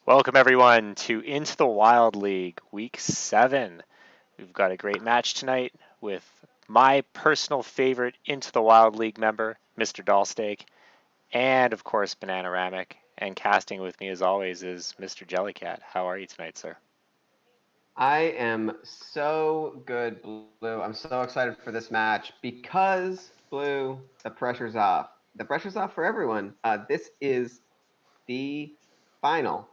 Welcome everyone to Into the Wild League Week 7. We've got a great match tonight with my personal favorite Into the Wild League member, MrDollSteak, and of course Bananaramic. And casting with me as always is Mr. Jellycat. How are you tonight, sir? I am so good, Blue. I'm so excited for this match because, Blue, the pressure's off. The pressure's off for everyone. This is the final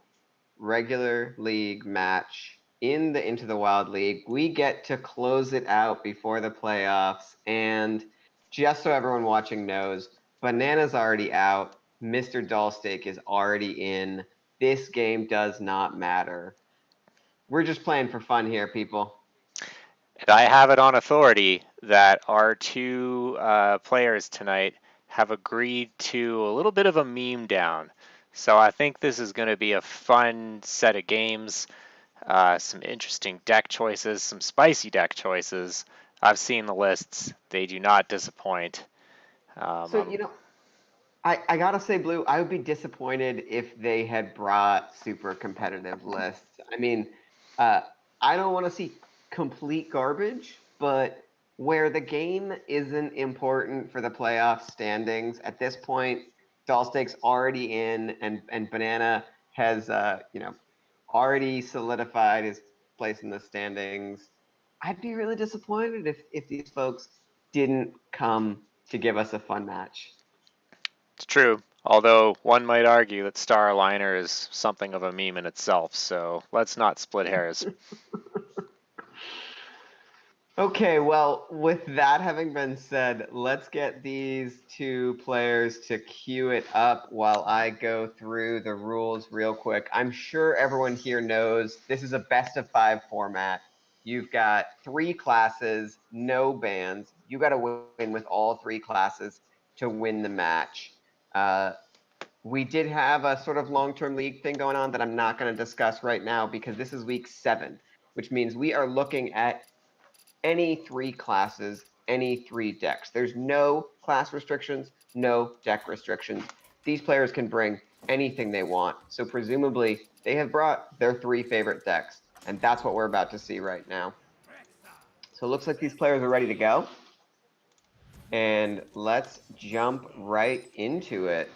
regular league match in the Into the Wild League. We get to close it out before the playoffs. And just so everyone watching knows, Banana's already out. MrDollSteak is already in. This game does not matter. We're just playing for fun here, people. And I have it on authority that our two players tonight have agreed to a little bit of a meme down. So I think this is going to be a fun set of games. Some interesting deck choices, some spicy deck choices. I've seen the lists; they do not disappoint. Um, So, um, I gotta say, Blue, I would be disappointed if they had brought super competitive lists. I mean, uh, I don't want to see complete garbage, but where the game isn't important for the playoff standings at this point, Dollstake's already in, and Banana has, already solidified his place in the standings. I'd be really disappointed if these folks didn't come to give us a fun match. it's true, although one might argue that Star Aligner is something of a meme in itself. So let's not split hairs. Okay, well, with that having been said, let's get these two players to queue it up while I go through the rules real quick. I'm sure everyone here knows this is a best of 5 format. You've got 3 classes, no bans. You got to win with all 3 classes to win the match. Uh, we did have a sort of long-term league thing going on that I'm not going to discuss right now because this is week 7, which means we are looking at any 3 classes, any 3 decks. There's no class restrictions, no deck restrictions. These players can bring anything they want. So presumably they have brought their 3 favorite decks, and that's what we're about to see right now. So it looks like these players are ready to go. And let's jump right into it.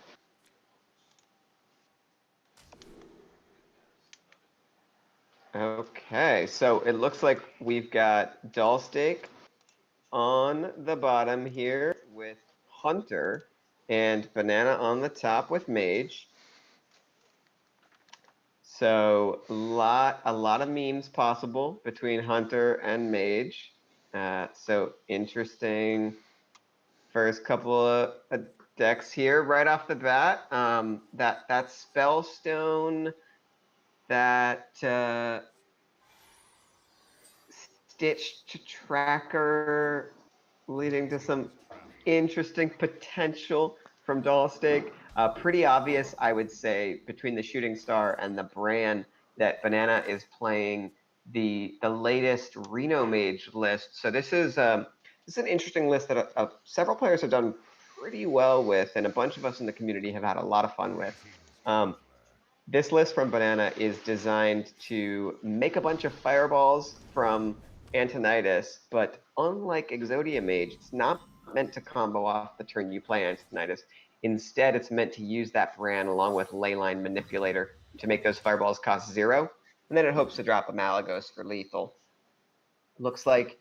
Okay, so it looks like we've got Dollstake on the bottom here with Hunter and Banana on the top with Mage. So a lot of memes possible between Hunter and Mage. So interesting first couple of decks here right off the bat. That Spellstone, that Stitch to Tracker, leading to some interesting potential from Dollstake. Pretty obvious, I would say, between the Shooting Star and the Bran that Banana is playing the latest Reno Mage list. So this is an interesting list that several players have done pretty well with, and a bunch of us in the community have had a lot of fun with. Um, this list from Banana is designed to make a bunch of fireballs from Antonidas, but unlike Exodia Mage, it's not meant to combo off the turn you play Antonidas. Instead, it's meant to use that Bran along with Leyline Manipulator to make those fireballs cost 0, and then it hopes to drop a Malagos for lethal. Looks like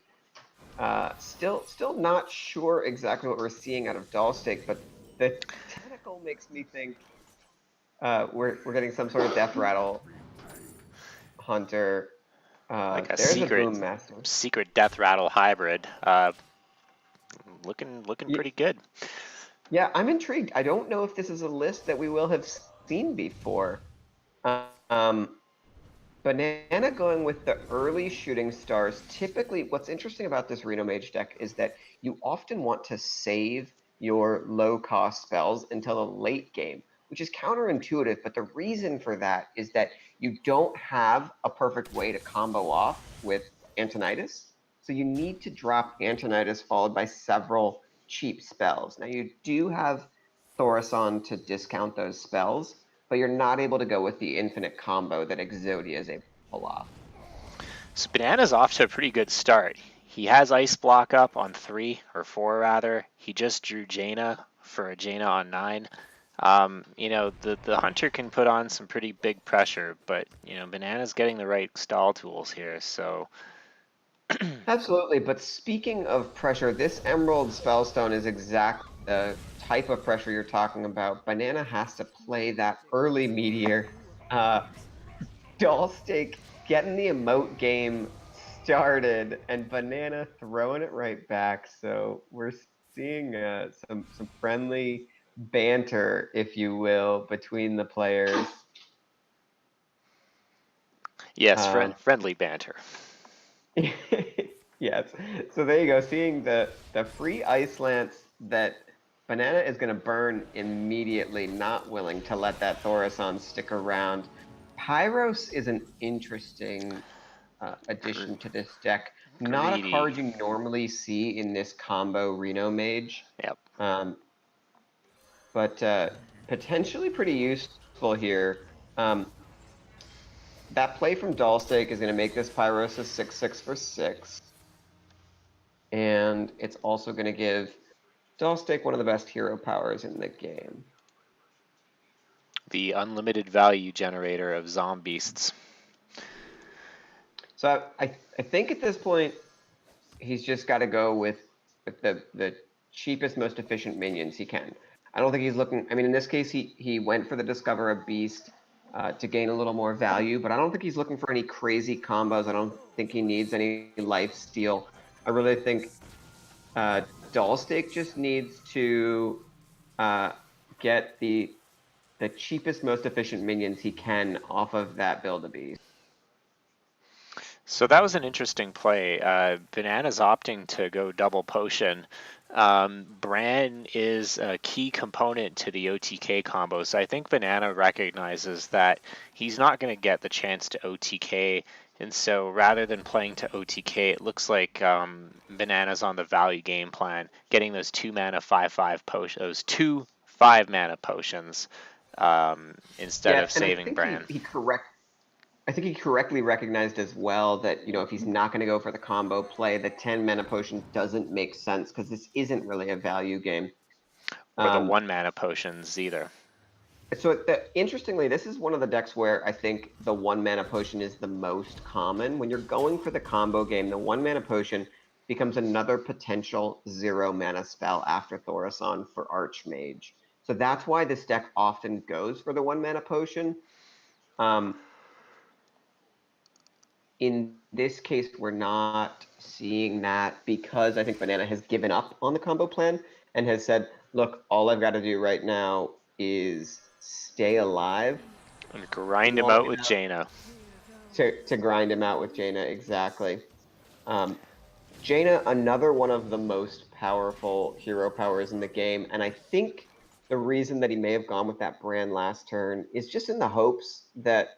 still not sure exactly what we're seeing out of Dollstick, but the tentacle makes me think we're getting some sort of death rattle hunter. Like a There's a secret, boom master. secret death rattle hybrid. Looking Yeah, pretty good. yeah, I'm intrigued. I don't know if this is a list that we will have seen before. Um, Banana going with the early shooting stars. Typically, what's interesting about this Reno Mage deck is that you often want to save your low cost spells until the late game, which is counterintuitive. But the reason for that is that you don't have a perfect way to combo off with Antonidas. So you need to drop Antonidas followed by several cheap spells. Now, you do have Thorison to discount those spells, but you're not able to go with the infinite combo that Exodia is able to pull off. So Banana's off to a pretty good start. He has Ice Block up on 3, or 4 rather. He just drew Jaina for a Jaina on 9. The hunter can put on some pretty big pressure, but Banana's getting the right stall tools here. So Absolutely, but speaking of pressure, this Emerald Spellstone is exactly the type of pressure you're talking about. Banana has to play that early meteor. Uh, Dollsteak getting the emote game started, and Banana throwing it right back. So we're seeing some friendly banter, if you will, between the players. yes, Um, friendly banter. yes. So there you go. Seeing the free ice lance that Banana is going to burn immediately, not willing to let that Thaurissan stick around. Pyros is an interesting addition to this deck. Not a Greedy. card you normally see in this combo Reno Mage, Yep. um, but potentially pretty useful here. That play from Dollsteak is going to make this Pyros a 6/6 for 6. And it's also going to give Dollsteak one of the best hero powers in the game. The unlimited value generator of Zombeasts. So I think at this point he's just got to go with the cheapest, most efficient minions he can. I don't think he's looking. I mean, in this case, he went for the Discover a Beast to gain a little more value, but I don't think he's looking for any crazy combos. I don't think he needs any life steal. I really think uh, Dollsteak just needs to uh, get the cheapest, most efficient minions he can off of that Build-A-Beast. So that was an interesting play. Banana's opting to go double potion. Bran is a key component to the OTK combo, so I think Banana recognizes that he's not going to get the chance to OTK, and so rather than playing to OTK, it looks like Banana's on the value game plan, getting those 2 mana 5/5 potions, those 2 5 mana potions instead Yeah, of and saving Bran. I think he correctly recognized as well that, if he's not going to go for the combo play, the 10 mana potion doesn't make sense because this isn't really a value game. Or the Um, 1 mana potions either. so interestingly, this is one of the decks where I think the 1 mana potion is the most common. When you're going for the combo game, the 1 mana potion becomes another potential 0 mana spell after Thaurissan for Archmage. So that's why this deck often goes for the 1 mana potion. Um, in this case, we're not seeing that because I think Banana has given up on the combo plan and has said, look, all I've got to do right now is stay alive And grind him long out with enough Jaina. to grind him out with Jaina. Exactly. Jaina, another one of the most powerful hero powers in the game. And I think the reason that he may have gone with that brand last turn is just in the hopes that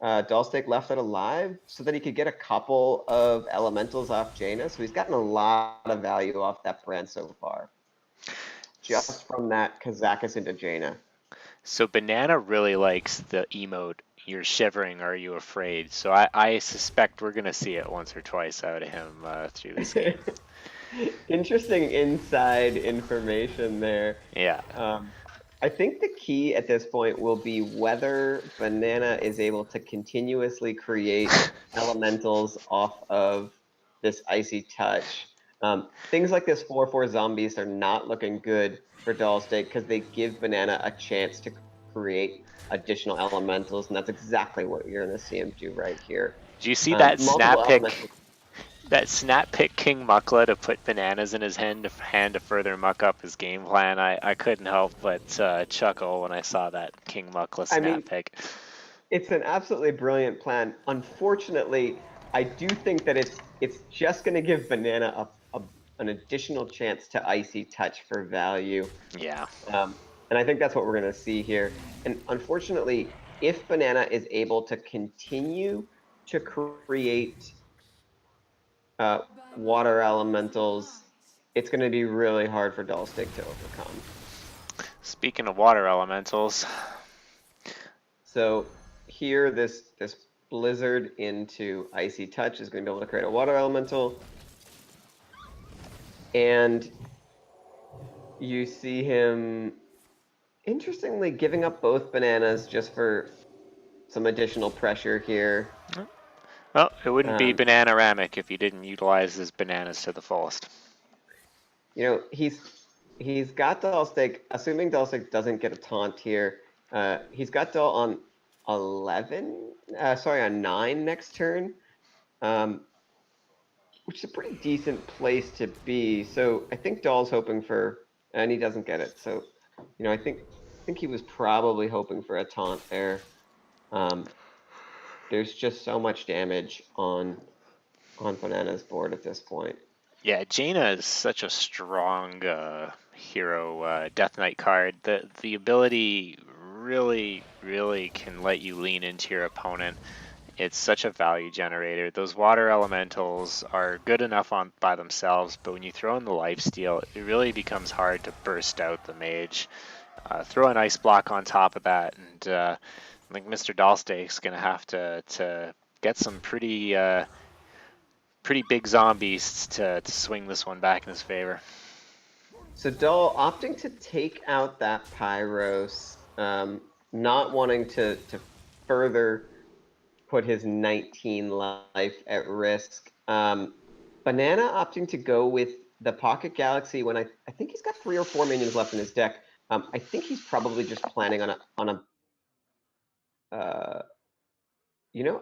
Dollsteak left it alive so that he could get a couple of elementals off Jaina. So he's gotten a lot of value off that brand so far. Just from that Kazakus into Jaina. So Banana really likes the emote, "You're shivering, are you afraid?" So I suspect we're going to see it once or twice out of him through this game. Interesting inside information there. Yeah. I think the key at this point will be whether Banana is able to continuously create elementals off of this icy touch. Things like this 4/4 zombies are not looking good for Dollsteak because they give Banana a chance to create additional elementals, and that's exactly what you're going to see him do right here. Do you see that Multiple snap elementals. pick? That snap pick King Muckla to put bananas in his hand to further muck up his game plan. I couldn't help but chuckle when I saw that King Muckla I snap mean, pick. it's an absolutely brilliant plan. Unfortunately, I do think that it's just going to give Banana an additional chance to icy touch for value. Yeah. And I think that's what we're going to see here. And unfortunately, if Banana is able to continue to create uh, water elementals, it's going to be really hard for Dullstick to overcome. Speaking of water elementals, So here, this Blizzard into Icy Touch is going to be able to create a water elemental. And you see him, interestingly, giving up both bananas just for some additional pressure here. Well, it wouldn't be Um, Bananaramic if you didn't utilize his bananas to the fullest. you know, he's got DollSteak, assuming DollSteak doesn't get a taunt here. He's got Doll on 11, sorry, on 9 next turn, which is a pretty decent place to be. So I think Doll's hoping for, and he doesn't get it. So, I think he was probably hoping for a taunt there. There's just so much damage on Banana's board at this point. Yeah, Jaina is such a strong hero, Death Knight card. The ability really can let you lean into your opponent. It's such a value generator. Those water elementals are good enough by themselves, but when you throw in the lifesteal, it really becomes hard to burst out the mage. Throw an ice block on top of that, and I think MrDollSteak's going to have to get some pretty big zombies to swing this one back in his favor. So Doll opting to take out that Pyros, not wanting to further put his 19 life at risk. Banana opting to go with the Pocket Galaxy when I think he's got 3 or 4 minions left in his deck. I think he's probably just planning on a I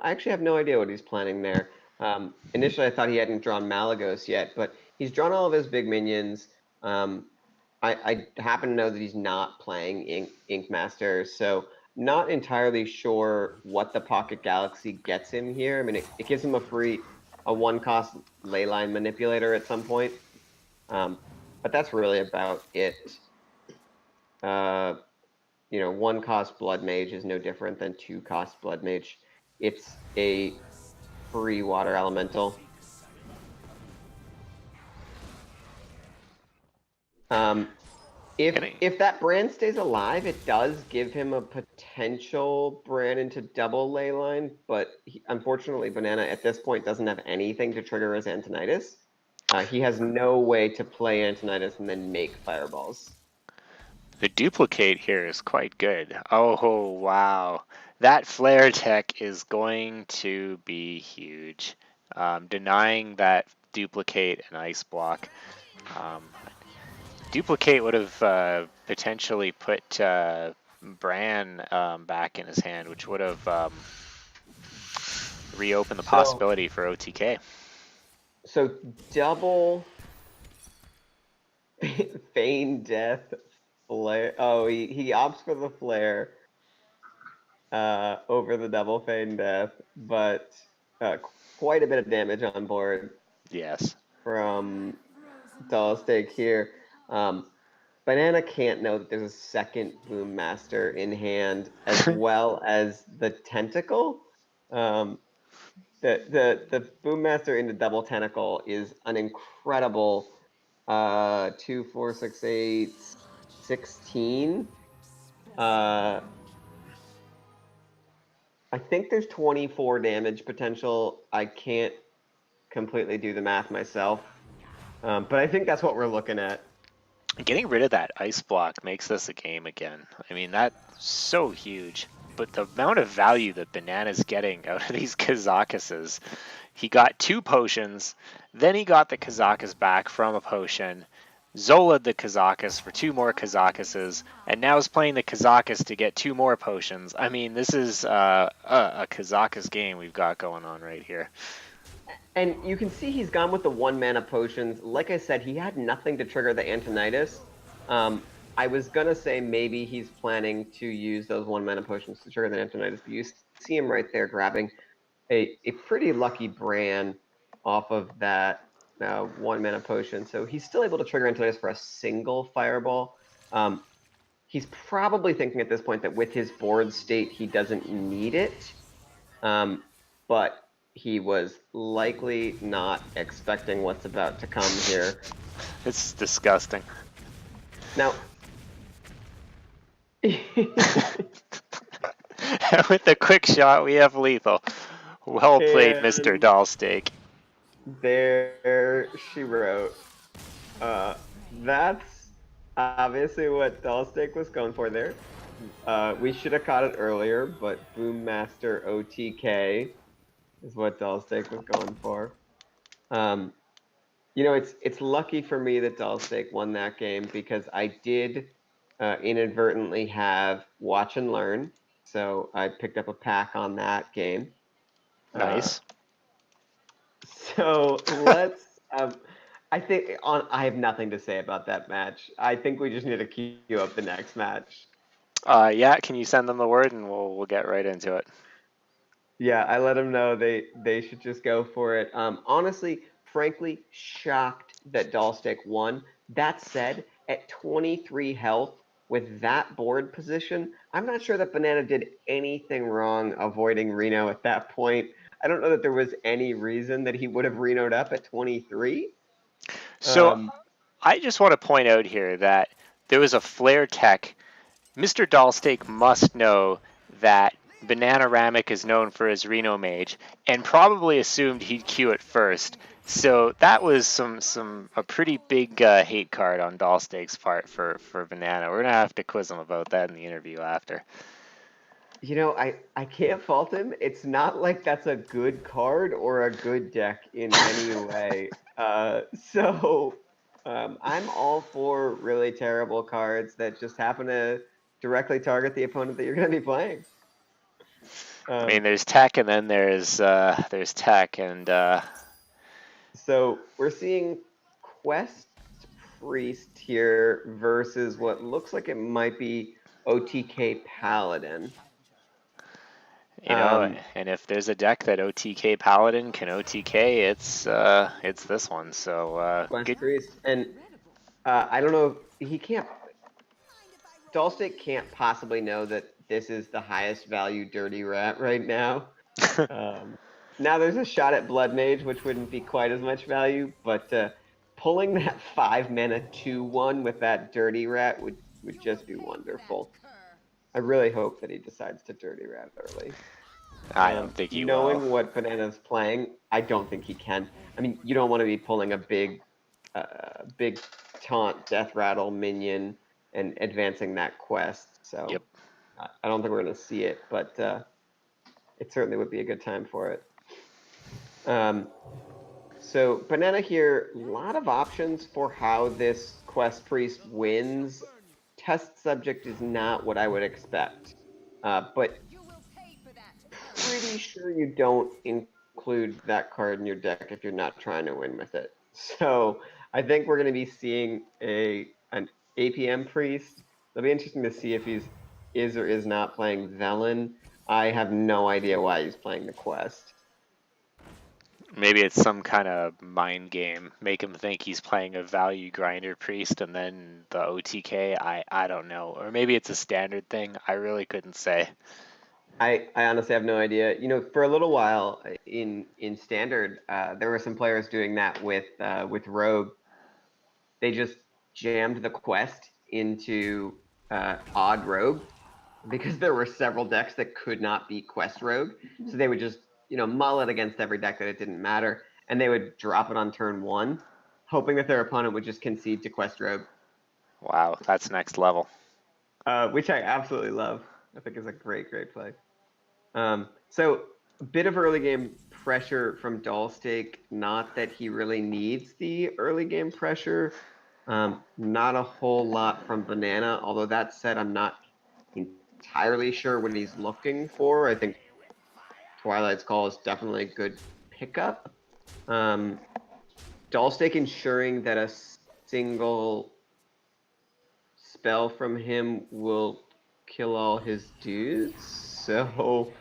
actually have no idea what he's planning there. Initially, I thought he hadn't drawn Malagos yet, but he's drawn all of his big minions. I happen to know that he's not playing Ink Master, so not entirely sure what the Pocket Galaxy gets him here. I mean, it gives him a 1-cost Leyline Manipulator at some point, but that's really about it. 1-cost Blood Mage is no different than 2-cost Blood Mage. It's a free water elemental. If that brand stays alive, it does give him a potential brand into double Leyline, but unfortunately, Banana at this point doesn't have anything to trigger his Antonidas. He has no way to play Antonidas and then make fireballs. The duplicate here is quite good. Oh, wow. That flare tech is going to be huge. Denying that duplicate and ice block. Duplicate would have potentially put Bran back in his hand, which would have reopened the possibility for OTK. So double Feign Death flare. Oh, he opts for the flare over the double Feign Death, but quite a bit of damage on board. Yes. From DollSteak here. Banana can't know that there's a second Boom Master in hand, as well as the Tentacle. The Boom Master into double Tentacle is an incredible 2, 4, 6, 8, 16. I think there's 24 damage potential. I can't completely do the math myself, but I think that's what we're looking at. Getting rid of that ice block makes this a game again. I mean, that's so huge. But the amount of value that Banana's getting out of these Kazakuses, he got 2 potions, then he got the Kazakus back from a potion, Zola'd the Kazakus for 2 more Kazakuses, and now is playing the Kazakus to get 2 more potions. I mean, this is a Kazakus game we've got going on right here. And you can see he's gone with the 1-mana potions. Like I said, he had nothing to trigger the Antonidas. I was going to say maybe he's planning to use those 1-mana potions to trigger the Antonidas, but you see him right there grabbing a pretty lucky Bran off of that 1-mana potion. So he's still able to trigger Antonidas for a single fireball. He's probably thinking at this point that with his board state, he doesn't need it. But he was likely not expecting what's about to come here. It's disgusting. Now, With the quick shot, we have lethal. Well played, Mr. And Dollsteak. there she wrote. That's obviously what Dollstick was going for there. We should have caught it earlier, but Boommaster OTK is what Dollstick was going for. Um, it's lucky for me that Dollstick won that game because I did inadvertently have Watch and Learn, so I picked up a pack on that game. Uh, Nice. so let's. I have nothing to say about that match. I think we just need to queue up the next match. Yeah, can you send them the word and we'll get right into it. Yeah, I let them know they should just go for it. Honestly, frankly, shocked that Dollstick won. That said, at 23 health with that board position, I'm not sure that Banana did anything wrong avoiding Reno at that point. I don't know that there was any reason that he would have Reno'd up at 23. So Um, I just want to point out here that there was a flare tech. Mr. Dollsteak must know that Bananaramic is known for his Reno Mage, and probably assumed he'd queue it first. So that was a pretty big hate card on Dollsteak's part for Banana. We're gonna have to quiz him about that in the interview after. I can't fault him. It's not like that's a good card or a good deck in any way. I'm all for really terrible cards that just happen to directly target the opponent that you're going to be playing. I mean, Um, there's tech, and then there's tech, and so we're seeing Quest Priest here versus what looks like it might be OTK Paladin. you know, Um, and if there's a deck that OTK Paladin can OTK, it's this one. So Quest good. Priest. And I don't know if he can't. Dollstick can't possibly know that this is the highest value Dirty Rat right now. Um, now there's a shot at Blood Mage, which wouldn't be quite as much value, but pulling that 5 mana 2/1 with that Dirty Rat would just be wonderful. I really hope that he decides to Dirty Rat early. I don't think he will. Knowing what Banana's playing, I don't think he can. I mean, you don't want to be pulling a big taunt death rattle minion and advancing that quest. Yep. So I don't think we're going to see it, but it certainly would be a good time for it. So Banana here, a lot of options for how this quest priest wins. Test subject is not what I would expect, but pretty sure you don't include that card in your deck if you're not trying to win with it. So I think we're going to be seeing an APM priest. It'll be interesting to see if he's is or is not playing Velen. I have no idea why he's playing the quest. Maybe it's some kind of mind game. Make him think he's playing a value grinder priest and then the OTK. I don't know. Or maybe it's a standard thing. I really couldn't say. I honestly have no idea. For a little while in standard, there were some players doing that with Rogue. They just jammed the quest into odd Rogue because there were several decks that could not beat Quest Rogue. So they would just mull it against every deck that it didn't matter, and they would drop it on turn one, hoping that their opponent would just concede to Quest Rogue, Wow, that's next level. which I absolutely love. I think is a great play. So a bit of early game pressure from Dollsteak. Not that he really needs the early game pressure. Not a whole lot from Banana. Although that said, I'm not entirely sure what he's looking for. I think Twilight's Call is definitely a good pickup. Dollsteak ensuring that a single spell from him will kill all his dudes. So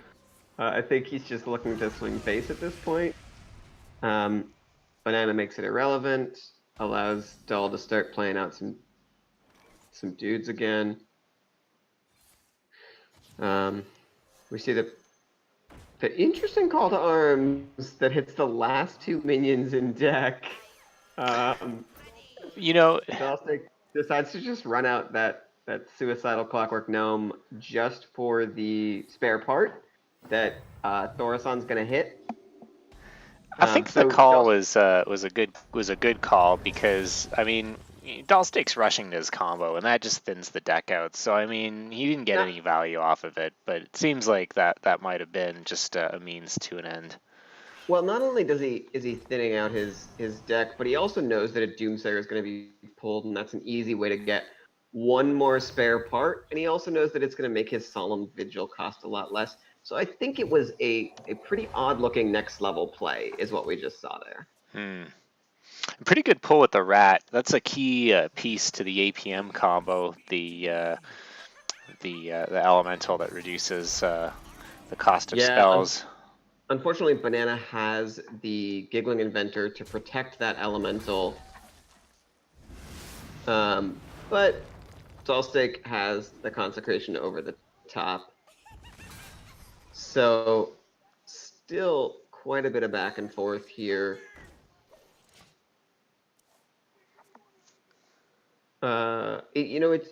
I think he's just looking to swing base at this point. Banana makes it irrelevant, allows Doll to start playing out some dudes again. We see the interesting call to arms that hits the last two minions in deck. You know, Dollstick decides to just run out that that suicidal Clockwork Gnome just for the spare part that Thorason's going to hit. I think the So call was a good call because I mean Dollstick's rushing his combo and that just thins the deck out. So I mean he didn't get not any value off of it, but it seems like that might have been just a means to an end. well, not only is he thinning out his deck, but he also knows that a Doomsayer is going to be pulled, and that's an easy way to get one more spare part. And he also knows that it's going to make his Solemn Vigil cost a lot less. So I think it was a pretty odd looking next level play, is what we just saw there. Hmm. Pretty good pull with the rat. That's a key piece to the APM combo. The elemental that reduces the cost of Yeah, spells. unfortunately, Banana has the Giggling Inventor to protect that elemental. But Dollstick has the Consecration over the top. So still quite a bit of back and forth here. It's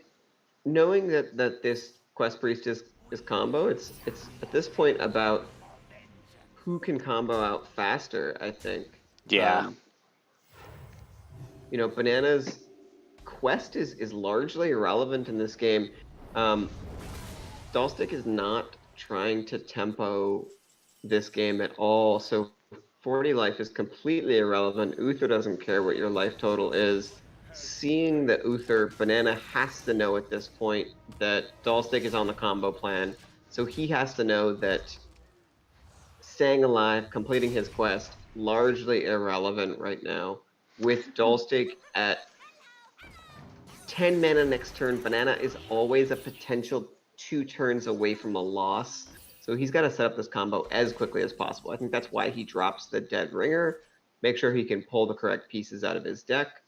knowing that this Quest Priest is combo. It's at this point about who can combo out faster. I think. Yeah. Banana's quest is largely irrelevant in this game. Dollstick is not trying to tempo this game at all, so 40 life is completely irrelevant. Uther doesn't care what your life total is. Seeing the Uther, Banana has to know at this point that Dollstick is on the combo plan, so he has to know that staying alive, completing his quest, largely irrelevant right now. With Dollstick at 10 mana next turn, Banana is always a potential 2 turns away from a loss. So he's got to set up this combo as quickly as possible. I think that's why he drops the Dead Ringer, make sure he can pull the correct pieces out of his deck.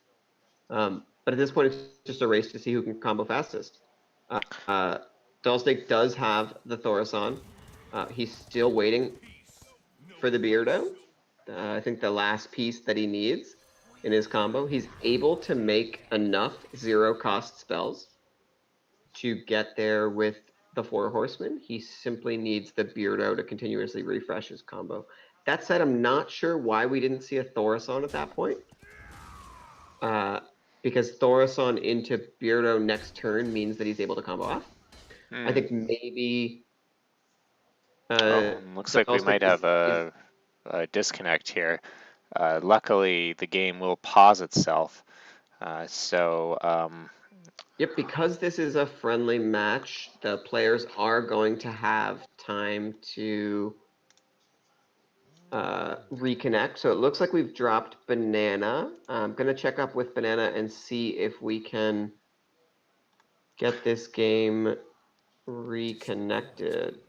But at this point, it's just a race to see who can combo fastest. Dollstick does have the Thorason. He's still waiting for the Beardo. I think the last piece that he needs in his combo. He's able to make enough 0-cost spells to get there with the 4 Horsemen. He simply needs the Beardo to continuously refresh his combo. That said, I'm not sure why we didn't see a Thorason at that point. Because Thorason into Beardo next turn means that he's able to combo off. I think maybe... Looks like we might have a disconnect here. Luckily, the game will pause itself. Yep, because this is a friendly match, the players are going to have time to reconnect. So it looks like we've dropped Banana. I'm going to check up with Banana and see if we can get this game reconnected.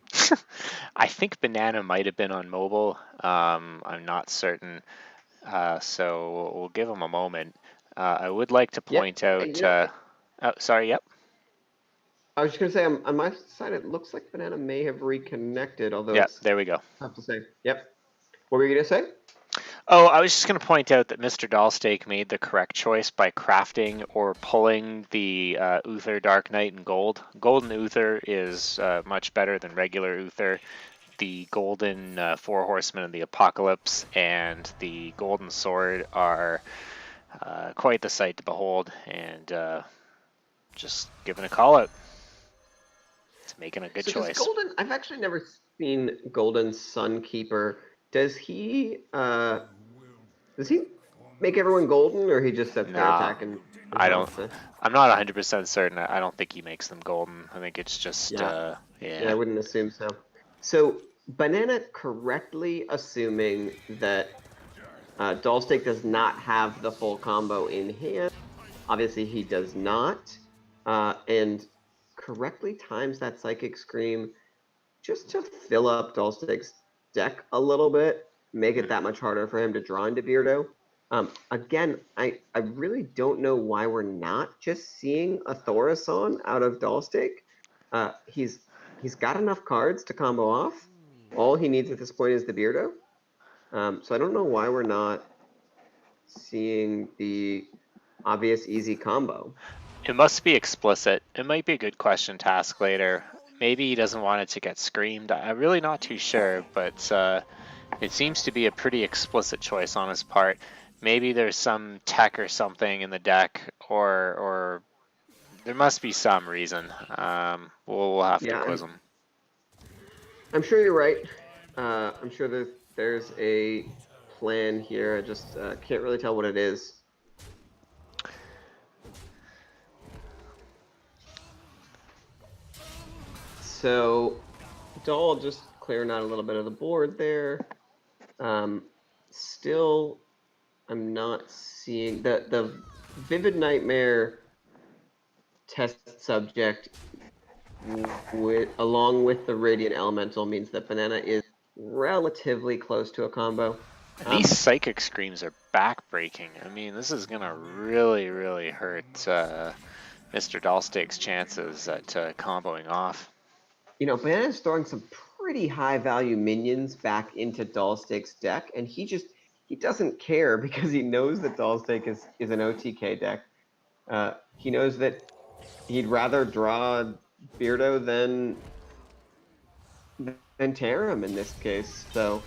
I think Banana might have been on mobile. I'm not certain. So we'll give him a moment. I would like to point out. Oh, sorry. Yep. I was just going to say, on my side, it looks like Banana may have reconnected, although Yep. it's There we go. tough to say. Yep. What were you going to say? Oh, I was just going to point out that MrDollSteak made the correct choice by crafting or pulling the Uther Dark Knight in gold. Golden Uther is much better than regular Uther. The golden 4 Horsemen of the Apocalypse and the golden sword are quite the sight to behold, and just giving a call out. It's making a good choice. I've actually never seen Golden Sunkeeper. Does he make everyone golden, or he just sets their attack and I'm not 100% certain. I don't think he makes them golden. I think it's just yeah, I wouldn't assume so. So Banana correctly assuming that Dollstick does not have the full combo in hand. Obviously, he does not, and correctly times that Psychic Scream just to fill up Dollstick's deck a little bit, make it that much harder for him to draw into Beardo. Again, I really don't know why we're not just seeing a Thorason out of Dollstick. He's got enough cards to combo off. All he needs at this point is the Beardo. So I don't know why we're not seeing the obvious easy combo. It must be explicit. It might be a good question to ask later. Maybe he doesn't want it to get screamed. I'm really not too sure, but it seems to be a pretty explicit choice on his part. Maybe there's some tech or something in the deck, or there must be some reason. We'll have to Yeah, quiz him. I'm sure you're right. I'm sure there's a plan here. I just can't really tell what it is. So, Doll just clearing out a little bit of the board there. Still, I'm not seeing the Vivid Nightmare test subject along with the Radiant Elemental means that Banana is relatively close to a combo. These psychic screams are backbreaking. I mean, this is gonna really hurt MrDollSteak's chances at comboing off. Banana's throwing some pretty high value minions back into Dollsteak's deck, and he doesn't care because he knows that Dollsteak is an OTK deck. He knows that he'd rather draw Beardo than Tarim in this case. So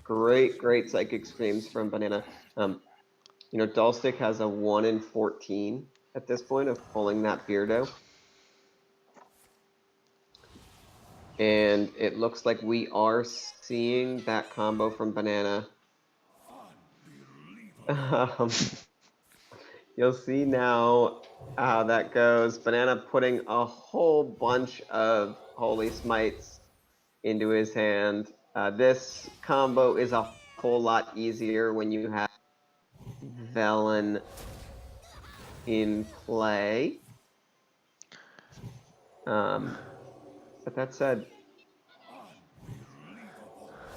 great psychic screams from Banana. Dollstick has a 1 in 14 at this point of pulling that Beardo. And it looks like we are seeing that combo from Banana. You'll see now how that goes. Banana putting a whole bunch of Holy Smites into his hand. This combo is a whole lot easier when you have Velen in play. But that said,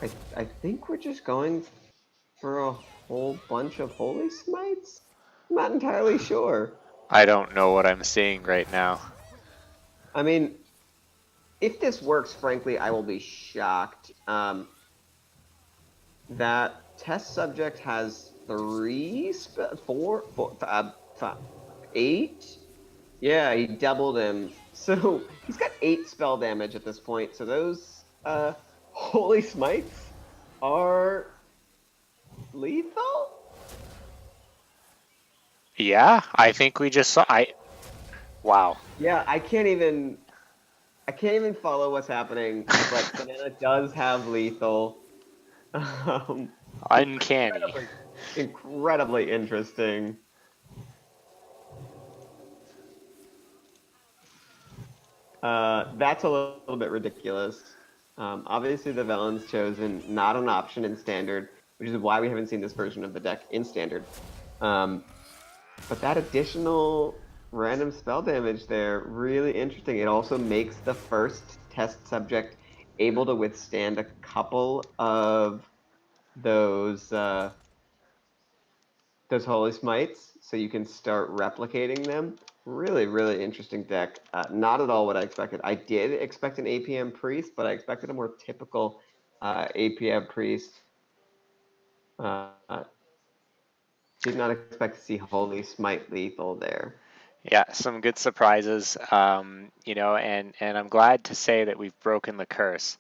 I think we're just going for a whole bunch of Holy Smites? I'm not entirely sure. I don't know what I'm seeing right now. I mean, if this works, frankly, I will be shocked. That test subject has 8. Yeah, he doubled him. So he's got 8 spell damage at this point. So those Holy Smites are lethal? Yeah, I think we just saw. Wow. Yeah, I can't even follow what's happening, but Banana does have lethal. Uncanny. Incredibly interesting. That's a little bit ridiculous. Obviously, the Velen's chosen, not an option in Standard, which is why we haven't seen this version of the deck in Standard. But that additional random spell damage there, really interesting. It also makes the first test subject able to withstand a couple of those Holy Smites, so you can start replicating them. Really interesting deck. Not at all what I expected. I did expect an APM Priest, but I expected a more typical APM Priest. Did not expect to see Holy Smite lethal there. Yeah, some good surprises. And I'm glad to say that we've broken the curse.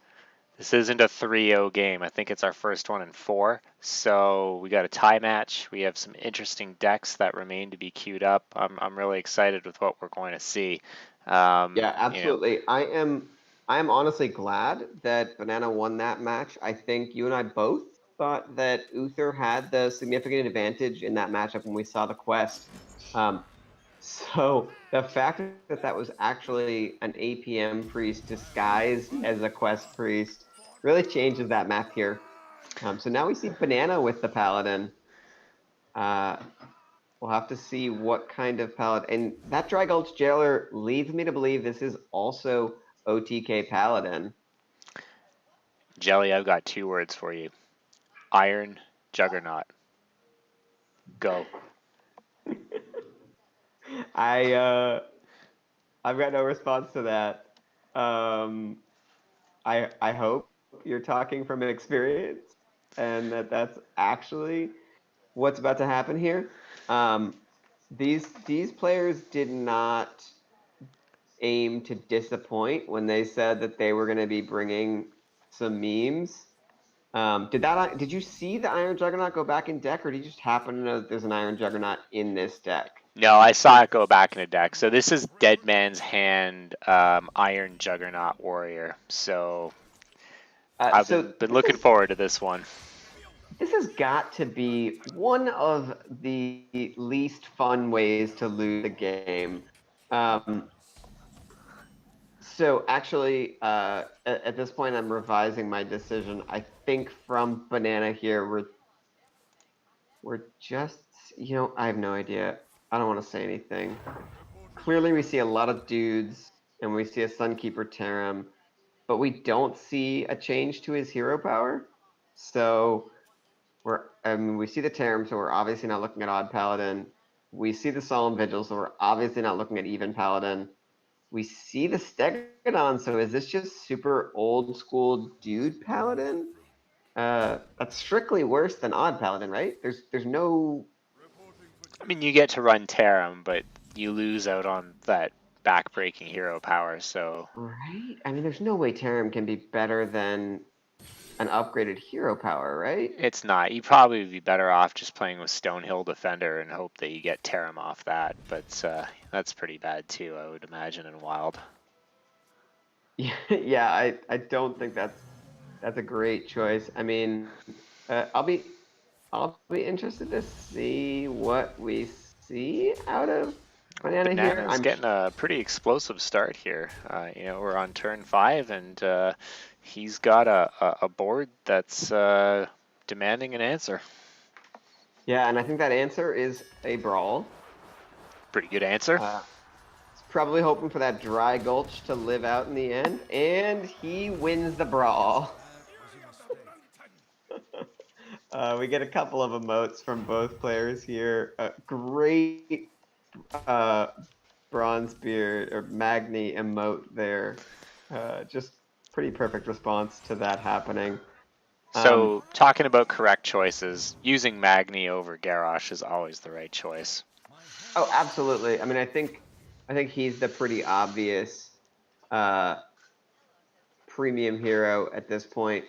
This isn't a 3-0 game. I think it's our first one in 4. So we got a tie match. We have some interesting decks that remain to be queued up. I'm really excited with what we're going to see. Yeah, absolutely. I am honestly glad that Banana won that match. I think you and I both thought that Uther had the significant advantage in that matchup when we saw the quest. So the fact that that was actually an APM priest disguised as a quest priest really changes that map here. So now we see Banana with the Paladin. We'll have to see what kind of Paladin. And that Dry Gulch Jailer leads me to believe this is also OTK Paladin. Jelly, I've got 2 words for you. Iron Juggernaut. Go. I've got no response to that. I hope you're talking from experience and that's actually what's about to happen here. These players did not aim to disappoint when they said that they were going to be bringing some memes. Did you see the Iron Juggernaut go back in deck, or did you just happen to know that there's an Iron Juggernaut in this deck? No, I saw it go back in the deck. So this is Dead Man's Hand, Iron Juggernaut Warrior. So I've So been looking forward to this one. this has got to be one of the least fun ways to lose a game. Um, so actually, at this point, I'm revising my decision. I think from Banana here, we're just, I have no idea. I don't want to say anything. Clearly, we see a lot of dudes, and we see a Sunkeeper Tarim, but we don't see a change to his hero power. So we see the Tarim, so we're obviously not looking at Odd Paladin. We see the Solemn Vigil, so we're obviously not looking at Even Paladin. We see the Stegodon, so is this just super old school dude Paladin? That's strictly worse than Odd Paladin, right? There's no. I mean, you get to run Tarim, but you lose out on that backbreaking hero power. So Right? I mean, there's no way Tarim can be better than an upgraded hero power, right? it's not. You probably would be better off just playing with Stonehill Defender and hope that you get Tarim off that. But that's pretty bad too, I would imagine, in Wild. Yeah, yeah. I don't think that's a great choice. I mean, I'll be interested to see what we see out of Banana here. Banana's getting a pretty explosive start here. We're on turn 5, and he's got a board that's demanding an answer. Yeah, and I think that answer is a brawl. Pretty good answer. He's probably hoping for that dry gulch to live out in the end, and he wins the brawl. We get a couple of emotes from both players here. Great Bronzebeard or Magni emote there. Just pretty perfect response to that happening. So, talking about correct choices, using Magni over Garrosh is always the right choice. Oh, absolutely. I mean, I think he's the pretty obvious premium hero at this point.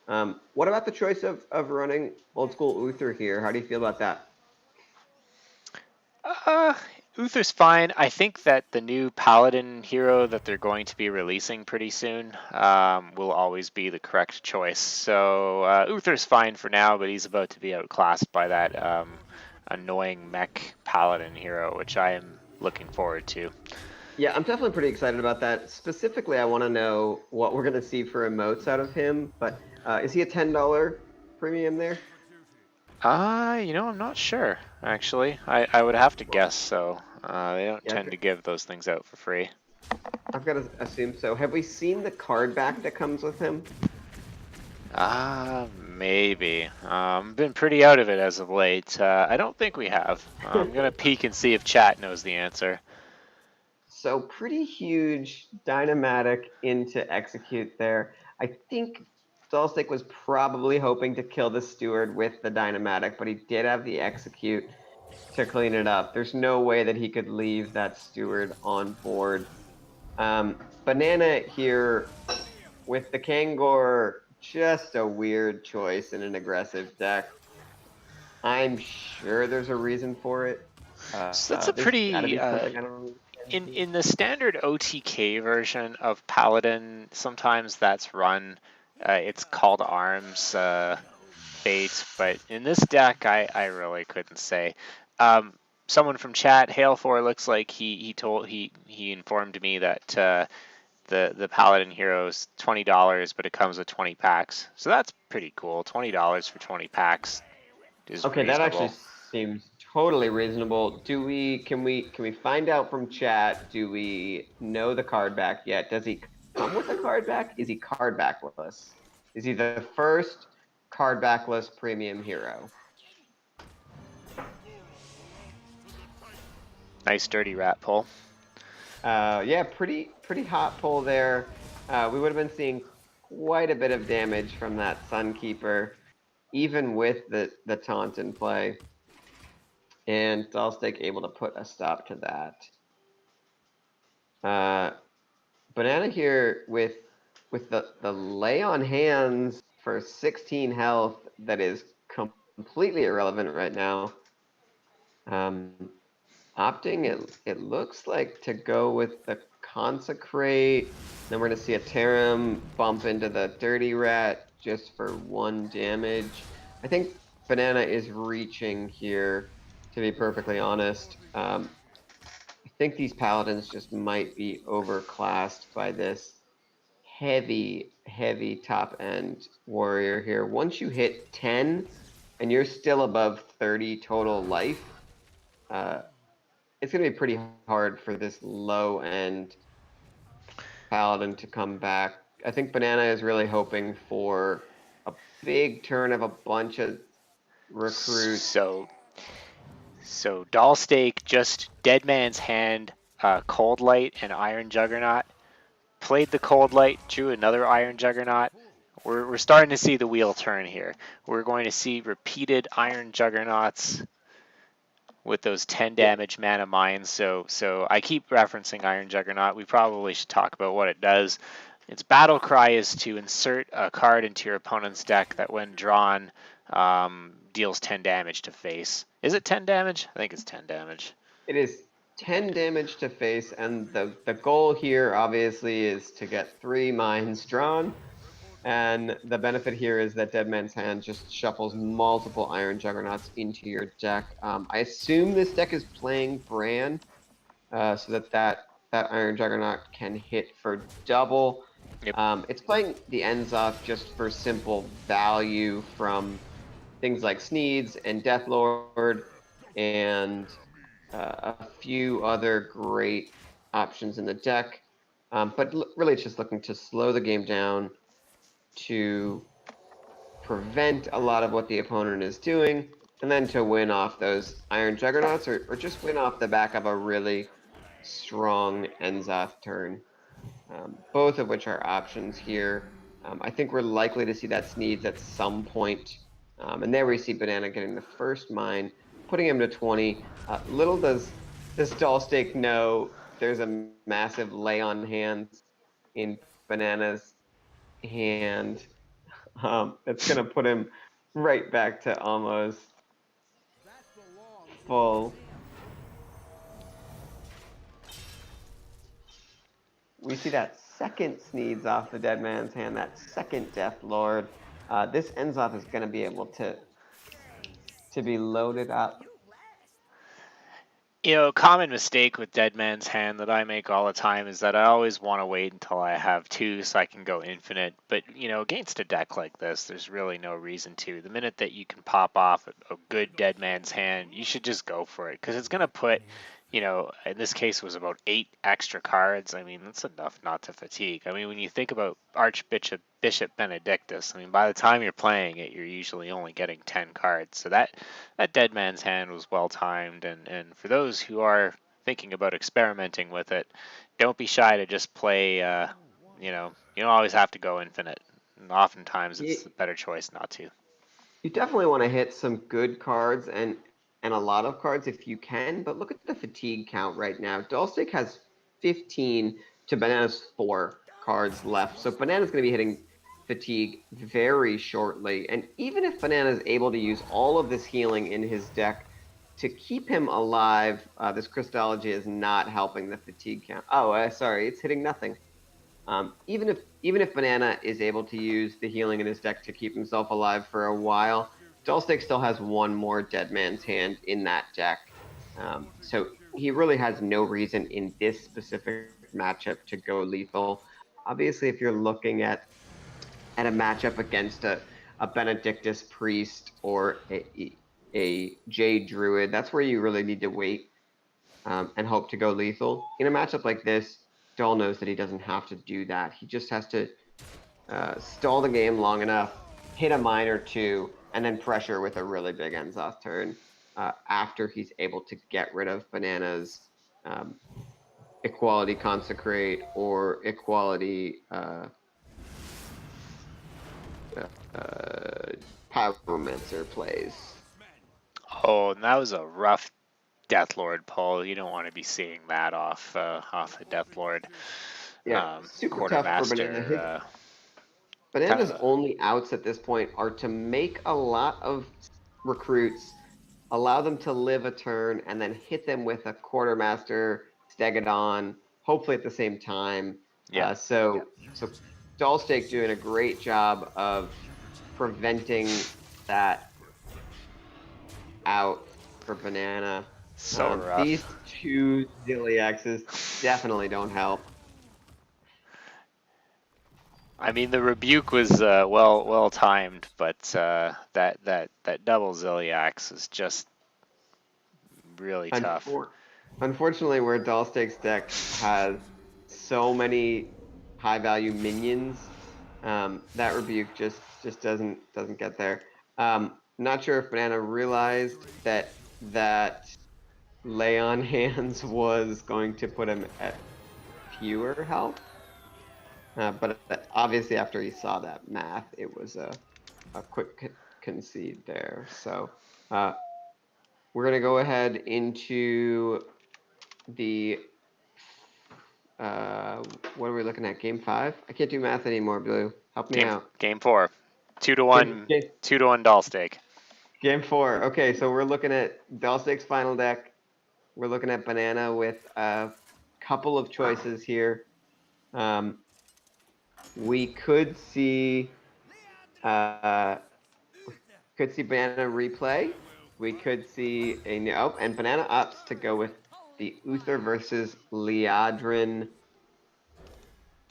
What about the choice of running old school Uther here? How do you feel about that? Uh, Uther's fine. I think that the new Paladin hero that they're going to be releasing pretty soon will always be the correct choice. So Uther's fine for now, but he's about to be outclassed by that annoying mech Paladin hero, which I am looking forward to. Yeah, I'm definitely pretty excited about that. Specifically, I want to know what we're going to see for emotes out of him. But is he a $10 premium there? I'm not sure, actually. I would have to guess so. They don't Yeah, tend to give those things out for free. I've got to assume so. Have we seen the card back that comes with him? Maybe. Been pretty out of it as of late. I don't think we have. I'm gonna peek and see if chat knows the answer. So pretty huge Dynamatic into execute there. I think Solstick was probably hoping to kill the steward with the Dynamatic, but he did have the execute to clean it up. There's no way that he could leave that steward on board. Banana here with the Kangor, just a weird choice in an aggressive deck. I'm sure there's a reason for it. So that's a There's gotta pretty be something I don't in the standard OTK version of Paladin. Sometimes that's run. It's called Arms Fate, but in this deck, I really couldn't say. Someone from chat, Hail4, looks like he informed me that the Paladin hero is $20, but it comes with 20 packs. So that's pretty cool. $20 for 20 packs is Okay, that actually reasonable. seems totally reasonable. Can we find out from chat? Do we know the card back yet? Does he come with a card back? Is he card backless? Is he the first card backless premium hero? Nice dirty rat pull. Yeah, pretty hot pull there. We would have been seeing quite a bit of damage from that Sunkeeper, even with the taunt in play. And DollSteak able to put a stop to that. Banana here with the lay on hands for 16 health that is completely irrelevant right now. Opting it looks like to go with the consecrate. Then we're gonna see a Tarim bump into the dirty rat just for 1 damage. I think Banana is reaching here, to be perfectly honest. I think these paladins just might be overclassed by this heavy top end warrior here. Once you hit 10 and you're still above 30 total life, uh, it's going to be pretty hard for this low end paladin to come back. I think Banana is really hoping for a big turn of a bunch of recruits. So DollSteak just Dead Man's Hand, Cold Light, and Iron Juggernaut. Played the Cold Light, drew another Iron Juggernaut. We're starting to see the wheel turn here. We're going to see repeated Iron Juggernauts with those 10 damage mana mines. So I keep referencing Iron Juggernaut. We probably should talk about what it does. Its battle cry is to insert a card into your opponent's deck that, when drawn, deals 10 damage to face. Is it 10 damage? I think it's 10 damage. It is 10 damage to face, and the goal here obviously is to get 3 mines drawn. And the benefit here is that Dead Man's Hand just shuffles multiple Iron Juggernauts into your deck. I assume this deck is playing Bran, so that Iron Juggernaut can hit for double. Yep. It's playing the Enzoth just for simple value from things like Sneeds and Deathlord and a few other great options in the deck. But really, it's just looking to slow the game down, to prevent a lot of what the opponent is doing, and then to win off those Iron Juggernauts, or just win off the back of a really strong Enzoth turn. Both of which are options here. I think we're likely to see that Sneeds at some point. And there we see Banana getting the first mine, putting him to 20. Little does this DollSteak know there's a massive lay on hands in Banana's hand. It's going to put him right back to almost full. We see that second Sneeds off the Dead Man's Hand, that second Death Lord. This Enzoth is going to be able to be loaded up. Common mistake with Dead Man's Hand that I make all the time is that I always want to wait until I have 2 so I can go infinite. But, against a deck like this, there's really no reason to. The minute that you can pop off a good Dead Man's Hand, you should just go for it, because it's going to put, in this case, it was about 8 extra cards. I mean, that's enough not to fatigue. I mean, when you think about Archbishop Benedictus, I mean, by the time you're playing it, you're usually only getting 10 cards. So that Dead Man's Hand was well timed. And for those who are thinking about experimenting with it, don't be shy to just play. You don't always have to go infinite. And oftentimes, it's a better choice not to. You definitely want to hit some good cards and a lot of cards if you can, but look at the fatigue count right now. DollSteak has 15 to Banana's 4 cards left, so Banana's going to be hitting fatigue very shortly. And even if Banana is able to use all of this healing in his deck to keep him alive, this Crystology is not helping the fatigue count. Oh, sorry, it's hitting nothing. Even if Banana is able to use the healing in his deck to keep himself alive for a while, DollSteak still has 1 more Dead Man's Hand in that deck. So he really has no reason in this specific matchup to go lethal. Obviously, if you're looking at a matchup against a Benedictus Priest or a Jade Druid, that's where you really need to wait and hope to go lethal. In a matchup like this, Doll knows that he doesn't have to do that. He just has to stall the game long enough, hit a mine or 2, and then pressure with a really big Enzoth turn after he's able to get rid of Banana's Equality Consecrate or Equality Pyromancer plays. Oh, and that was a rough Death Lord pull. You don't want to be seeing that off a Death Lord Yeah, super tough for Banana. Quartermaster. Banana's only outs at this point are to make a lot of recruits, allow them to live a turn, and then hit them with a Quartermaster, Stegodon, hopefully at the same time. Yeah, So Dollstake doing a great job of preventing that out for Banana. so These rough. two Ziliaxes definitely don't help. I mean, the rebuke was well timed, but that double Ziliax is just really tough. Unfor- Unfortunately, where Dollstake's deck has so many high value minions, that rebuke just doesn't get there. Not sure if Banana realized that lay on hands was going to put him at fewer health, but obviously after he saw that math, it was a quick concede there. So we're gonna go ahead into the what are we looking at? Game 5? I can't do math anymore, Blue. Help me out. Game 4, two to Game, one, game, 2-1 doll stake. game 4. Okay, so we're looking at Dollstake's final deck. We're looking at Banana with a couple of choices here. We could see Banana replay. We could see a new and Banana opts to go with the Uther versus Liadrin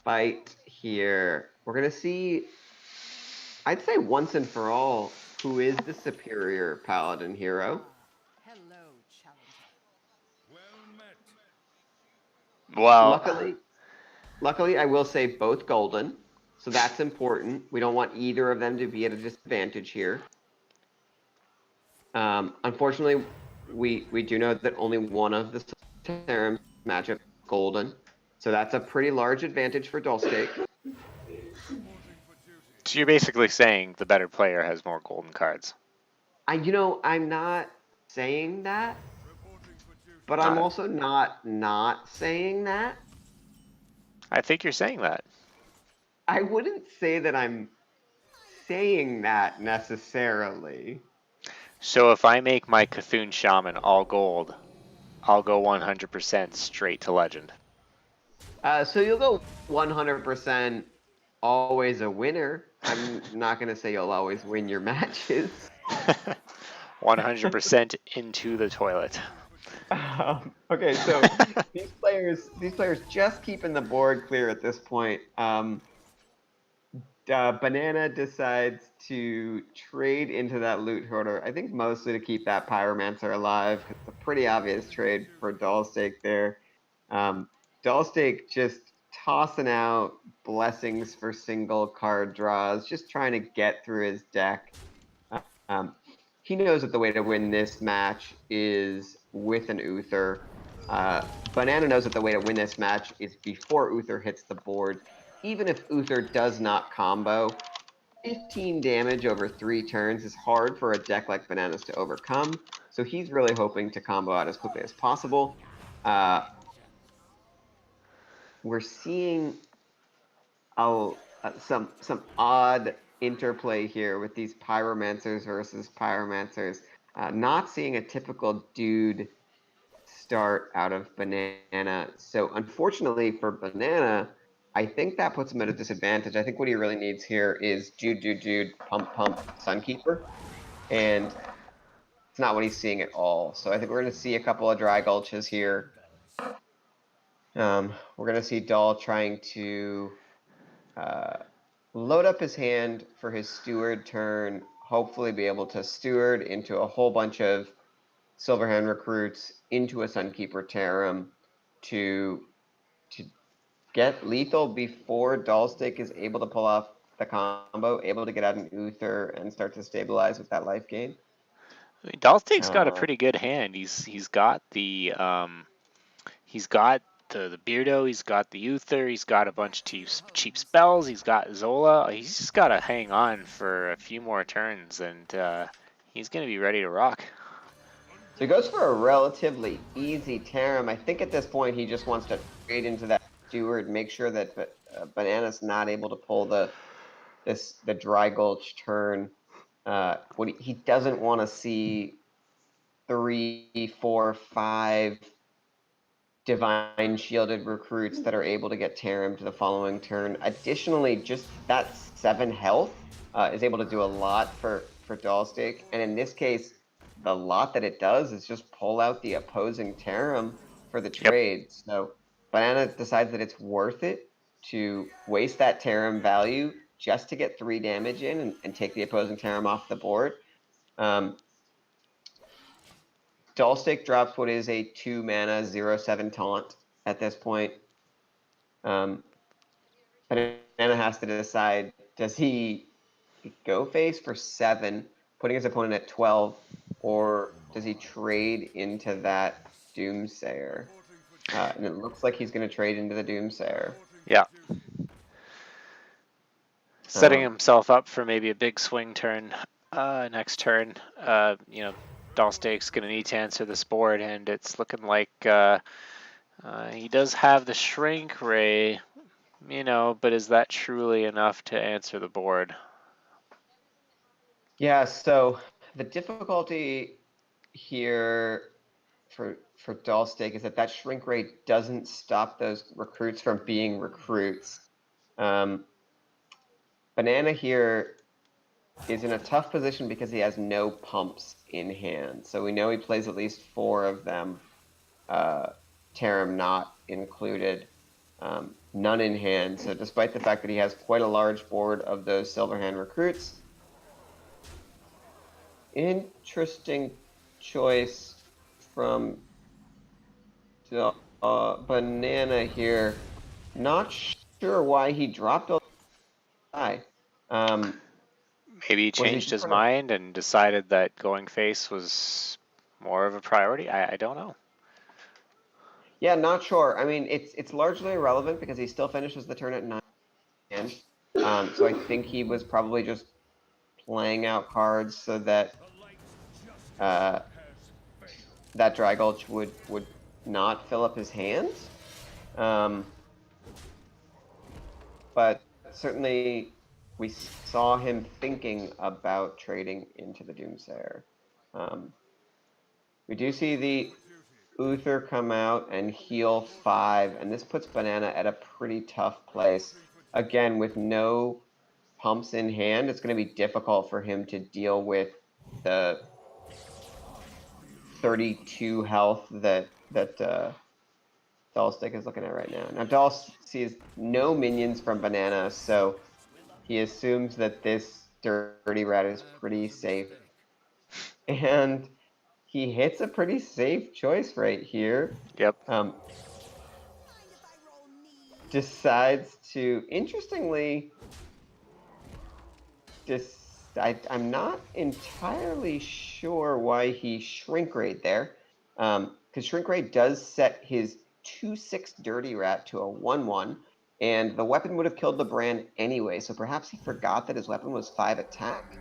fight here. We're gonna see, I'd say once and for all, who is the superior paladin hero. Hello, challenger. Well, Luckily, I will say both golden, so that's important. We don't want either of them to be at a disadvantage here. Unfortunately, we do know that only one of the Terrans matchup golden, so that's a pretty large advantage for Dollstake. so you're basically saying the better player has more golden cards. I'm not saying that, but I'm also not saying that. I think you're saying that. I wouldn't say that I'm saying that necessarily. So if I make my Cthulhu Shaman all gold, I'll go 100% straight to legend. So you'll go 100% always a winner. I'm not going to say you'll always win your matches. 100% into the toilet. Okay, so these players just keeping the board clear at this point. Banana decides to trade into that loot hoarder. I think mostly to keep that pyromancer alive. It's a pretty obvious trade for Dollstake there. Dollstake just tossing out blessings for single card draws, just trying to get through his deck. He knows that the way to win this match is with an Uther. Banana knows that the way to win this match is before Uther hits the board. Even if Uther does not combo, 15 damage over 3 turns is hard for a deck like Banana's to overcome. So he's really hoping to combo out as quickly as possible. We're seeing some odd interplay here with these pyromancers versus pyromancers. Not seeing a typical dude start out of Banana. So unfortunately for Banana, I think that puts him at a disadvantage. I think what he really needs here is Jude, pump, Sunkeeper. And it's not what he's seeing at all. So I think we're going to see a couple of dry gulches here. We're going to see Doll trying to load up his hand for his steward turn, hopefully be able to steward into a whole bunch of Silverhand recruits into a Sunkeeper Tarum to get lethal before Dollstake is able to pull off the combo, able to get out an Uther and start to stabilize with that life gain. I mean, Dollstake's got a pretty good hand. He's got the Beardo, he's got the Uther, he's got a bunch of cheap spells, he's got Zola. He's just got to hang on for a few more turns, and he's going to be ready to rock. So he goes for a relatively easy Tarim. I think at this point he just wants to trade into that Steward, make sure that Banana's not able to pull the Dry Gulch turn. What he doesn't want to see 3, 4, 5 divine shielded recruits that are able to get Tarim to the following turn. Additionally, just that 7 health is able to do a lot for DollSteak. And in this case, the lot that it does is just pull out the opposing Tarim for the Yep. trade. So Banana decides that it's worth it to waste that Tarim value just to get 3 damage in and take the opposing Tarim off the board. DollSteak drops what is a 2 mana 0/7 taunt at this point. Banana has to decide, does he go face for 7, putting his opponent at 12, or does he trade into that Doomsayer? And it looks like he's going to trade into the Doomsayer. Yeah. Setting Um, himself up for maybe a big swing turn next turn. You know, DollSteak's going to need to answer this board, and it's looking like he does have the Shrink Ray, you know, but is that truly enough to answer the board? yeah, so the difficulty here for DollSteak is that shrink rate doesn't stop those recruits from being recruits. Banana here is in a tough position because he has no pumps in hand. So we know he plays at least 4 of them, Tarim not included, none in hand. So despite the fact that he has quite a large board of those Silverhand recruits, interesting choice from Banana here. Not sure why he dropped all the Maybe he Was he changed just his sort of mind and decided that going face was more of a priority. I don't know. Yeah, not sure. I mean, it's largely irrelevant because he still finishes the turn at 9 hand. So I think he was probably just playing out cards so that that Dry Gulch would not fill up his hands. But certainly we saw him thinking about trading into the Doomsayer. We do see the Uther come out and heal 5, and this puts Banana at a pretty tough place. Again, with no pumps in hand, it's going to be difficult for him to deal with the 32 health that DollSteak is looking at right now. Now, Doll sees no minions from Banana, so he assumes that this Dirty Rat is pretty safe. And he hits a pretty safe choice right here. Yep. Decides to, interestingly, I'm not entirely sure why he shrink rate there. Because shrink rate does set his 2/6 Dirty Rat to a 1/1, and the weapon would have killed the brand anyway, so perhaps he forgot that his weapon was 5 attack.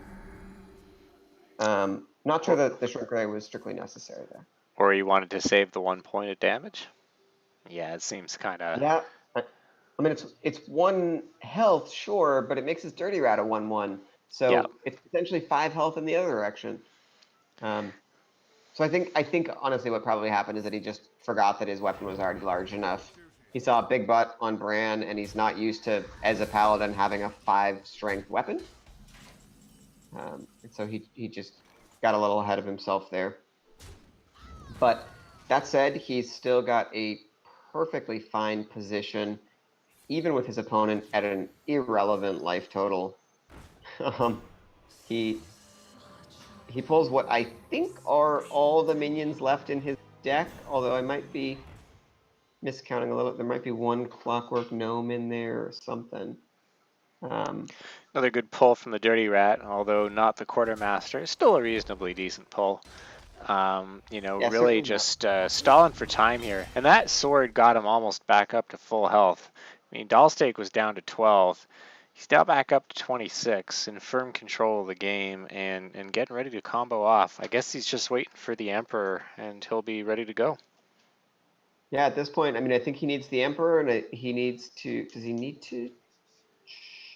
Not sure that the shrink rate was strictly necessary there. Or he wanted to save the 1 point of damage. Yeah, it seems kind of. Yeah, I mean it's 1 health, sure, but it makes his Dirty Rat a 1/1, so Yeah. it's potentially 5 health in the other direction. So I think honestly what probably happened is that he just forgot that his weapon was already large enough. He saw a big butt on Bran, and he's not used to, as a paladin, having a 5 strength weapon. And so he just got a little ahead of himself there. But that said, he's still got a perfectly fine position, even with his opponent at an irrelevant life total. He pulls what I think are all the minions left in his deck, although I might be miscounting a little. There might be 1 Clockwork Gnome in there or something. Another good pull from the Dirty Rat, although not the Quartermaster. Still a reasonably decent pull. You know, Yeah, really just stalling for time here. And that sword got him almost back up to full health. I mean, DollSteak was down to 12. He's now back up to 26 in firm control of the game and getting ready to combo off. I guess he's just waiting for the Emperor and he'll be ready to go. Yeah, at this point, I mean, I think he needs the Emperor, and he needs to. Does he need to?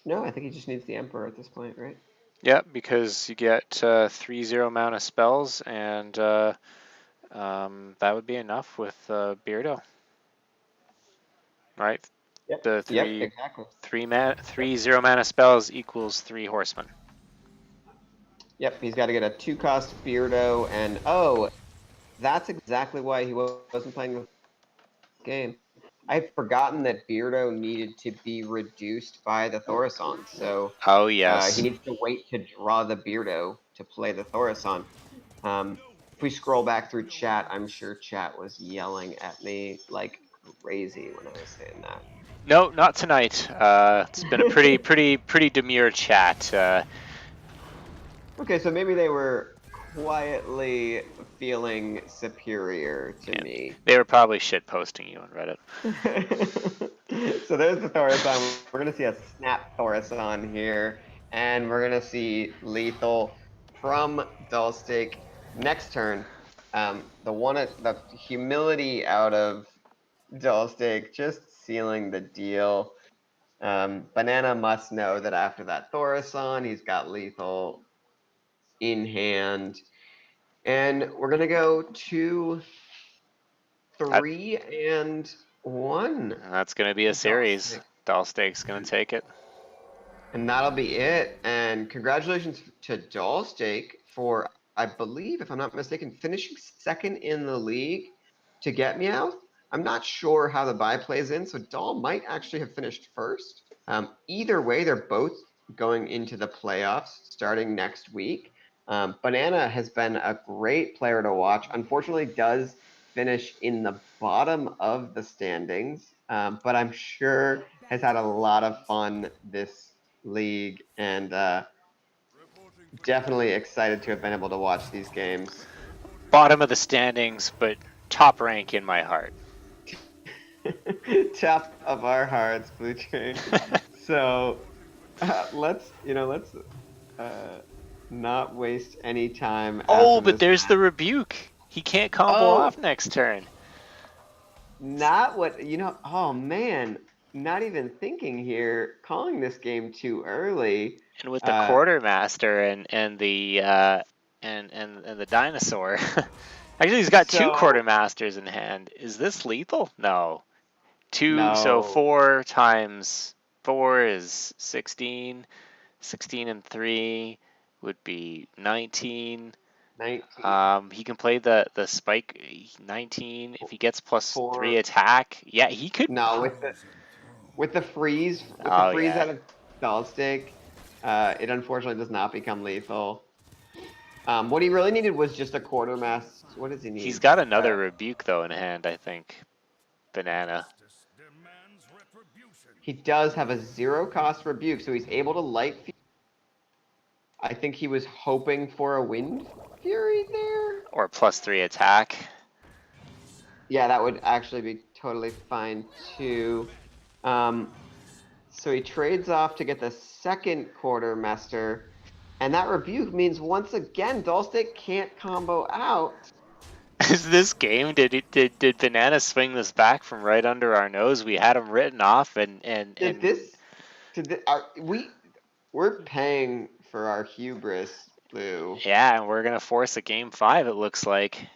No, I think he just needs the Emperor at this point, right? Yeah, because you get 3/0 mana spells, and that would be enough with Beardo, right? Yep. The Yep. Exactly. 3/0 mana spells equals 3 horsemen. Yep. He's got to get a 2-cost Beardo, and oh, that's exactly why he wasn't playing the game. I'd forgotten that Beardo needed to be reduced by the Thaurissan, so Oh he yes. needs to wait to draw the Beardo to play the Thaurissan. If we scroll back through chat, I'm sure chat was yelling at me like crazy when I was saying that. No, not tonight. It's been a pretty demure chat. Okay, so maybe they were quietly feeling superior to Yeah. me. They were probably shit posting you on Reddit. So there's the Thaurissan. We're going to see a snap Thaurissan here, and we're going to see lethal from DollSteak next turn. The humility out of DollSteak just sealing the deal. Banana must know that after that Thaurissan, he's got lethal in hand. And we're going to go 2, 3, and 1. That's going to be a series. DollSteak. DollSteak's going to take it. And that'll be it. And congratulations to DollSteak for, I believe, if I'm not mistaken, finishing second in the league to Get Meowth. I'm not sure how the bye plays in, so Doll might actually have finished first. Either way, they're both going into the playoffs starting next week. Banana has been a great player to watch. Unfortunately, does finish in the bottom of the standings, but I'm sure has had a lot of fun this league, and definitely excited to have been able to watch these games. Bottom of the standings, but top rank in my heart. Top of our hearts, Blue Train. So let's not waste any time. Oh, but there's the rebuke. He can't combo off next turn. Not what oh man, not even thinking here, calling this game too early. And with the quartermaster and the dinosaur. Actually, he's got 2 quartermasters in hand. Is this lethal? No. 2, no. So 4 times 4 is 16. 16 and 3 would be 19. 19. He can play the spike 19 if he gets +3 attack. Yeah, he could. No, with the freeze out of DollSteak, it unfortunately does not become lethal. What he really needed was just a quartermaster. What does he need? He's got another rebuke though in hand, I think. Banana. He does have a 0-cost rebuke, so he's able to light. I think he was hoping for a Wind Fury there. Or +3 attack. Yeah, that would actually be totally fine too. So he trades off to get the second quartermaster, and that rebuke means once again DollSteak can't combo out. Is this game? Did Banana swing this back from right under our nose? We had him written off, we're paying for our hubris, Blue. Yeah, and we're gonna force a game 5. It looks like.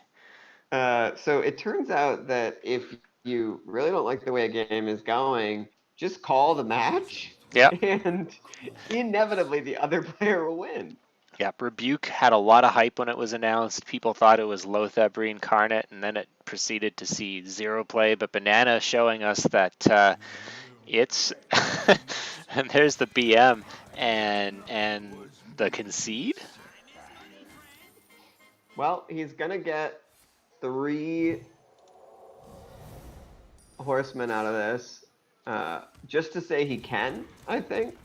So it turns out that if you really don't like the way a game is going, just call the match. Yep. And inevitably the other player will win. Yep. Rebuke had a lot of hype when it was announced. People thought it was Lotheb reincarnate, and then it proceeded to see 0 play. But Banana showing us that it's and there's the BM and the concede. Well, he's gonna get 3 horsemen out of this, just to say he can, I think.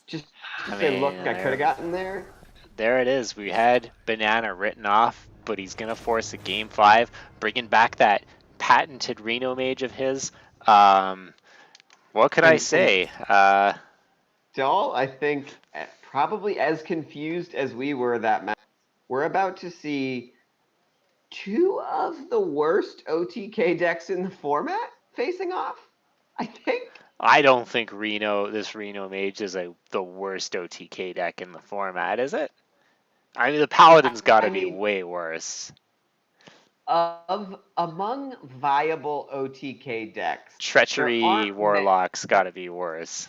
Just to say, look, I could have gotten there. There it is. We had Banana written off, but he's going to force a game 5, bringing back that patented Reno Mage of his. What could I say? Doll, I think probably as confused as we were that match. We're about to see two of the worst OTK decks in the format facing off, I think. I don't think this Reno Mage is the worst OTK deck in the format, is it? I mean, the Paladin's got to I be mean, way worse. among viable OTK decks, there Treachery aren't many. Warlock's got to be worse.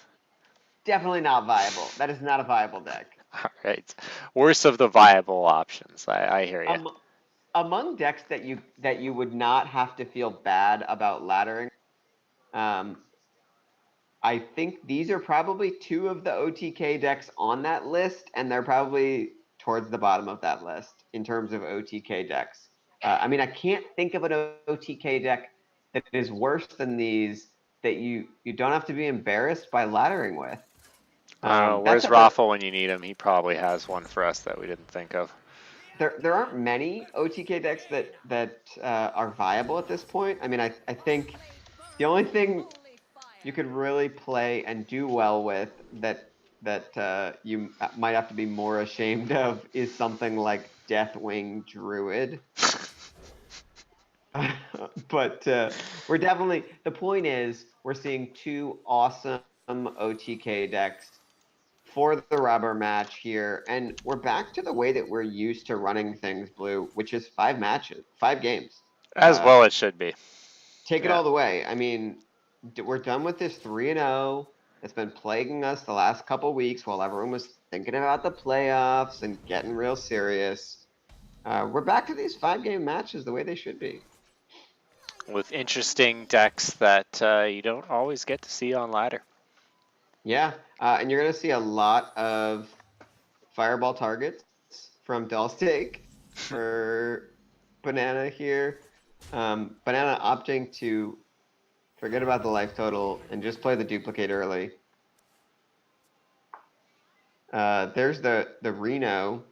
Definitely not viable. That is not a viable deck. All right, worst of the viable options. I hear you. Among decks that you would not have to feel bad about laddering, I think these are probably two of the OTK decks on that list, and they're probably towards the bottom of that list in terms of OTK decks. I mean, I can't think of an OTK deck that is worse than these that you don't have to be embarrassed by laddering with. Where's Raffle when you need him? He probably has one for us that we didn't think of. There aren't many OTK decks that are viable at this point. I mean, I think the only thing you could really play and do well with that you might have to be more ashamed of is something like Deathwing Druid. But we're definitely, the point is we're seeing two awesome OTK decks for the rubber match here, and we're back to the way that we're used to running things, Blue, which is 5 games. As well, it should be. Take it all the way. I mean, we're done with this 3-0 that's been plaguing us the last couple weeks while everyone was thinking about the playoffs and getting real serious. We're back to these 5-game matches the way they should be. With interesting decks that you don't always get to see on ladder. Yeah, and you're going to see a lot of fireball targets from DollSteak for Banana here. Banana opting to forget about the life total and just play the duplicate early. There's the Reno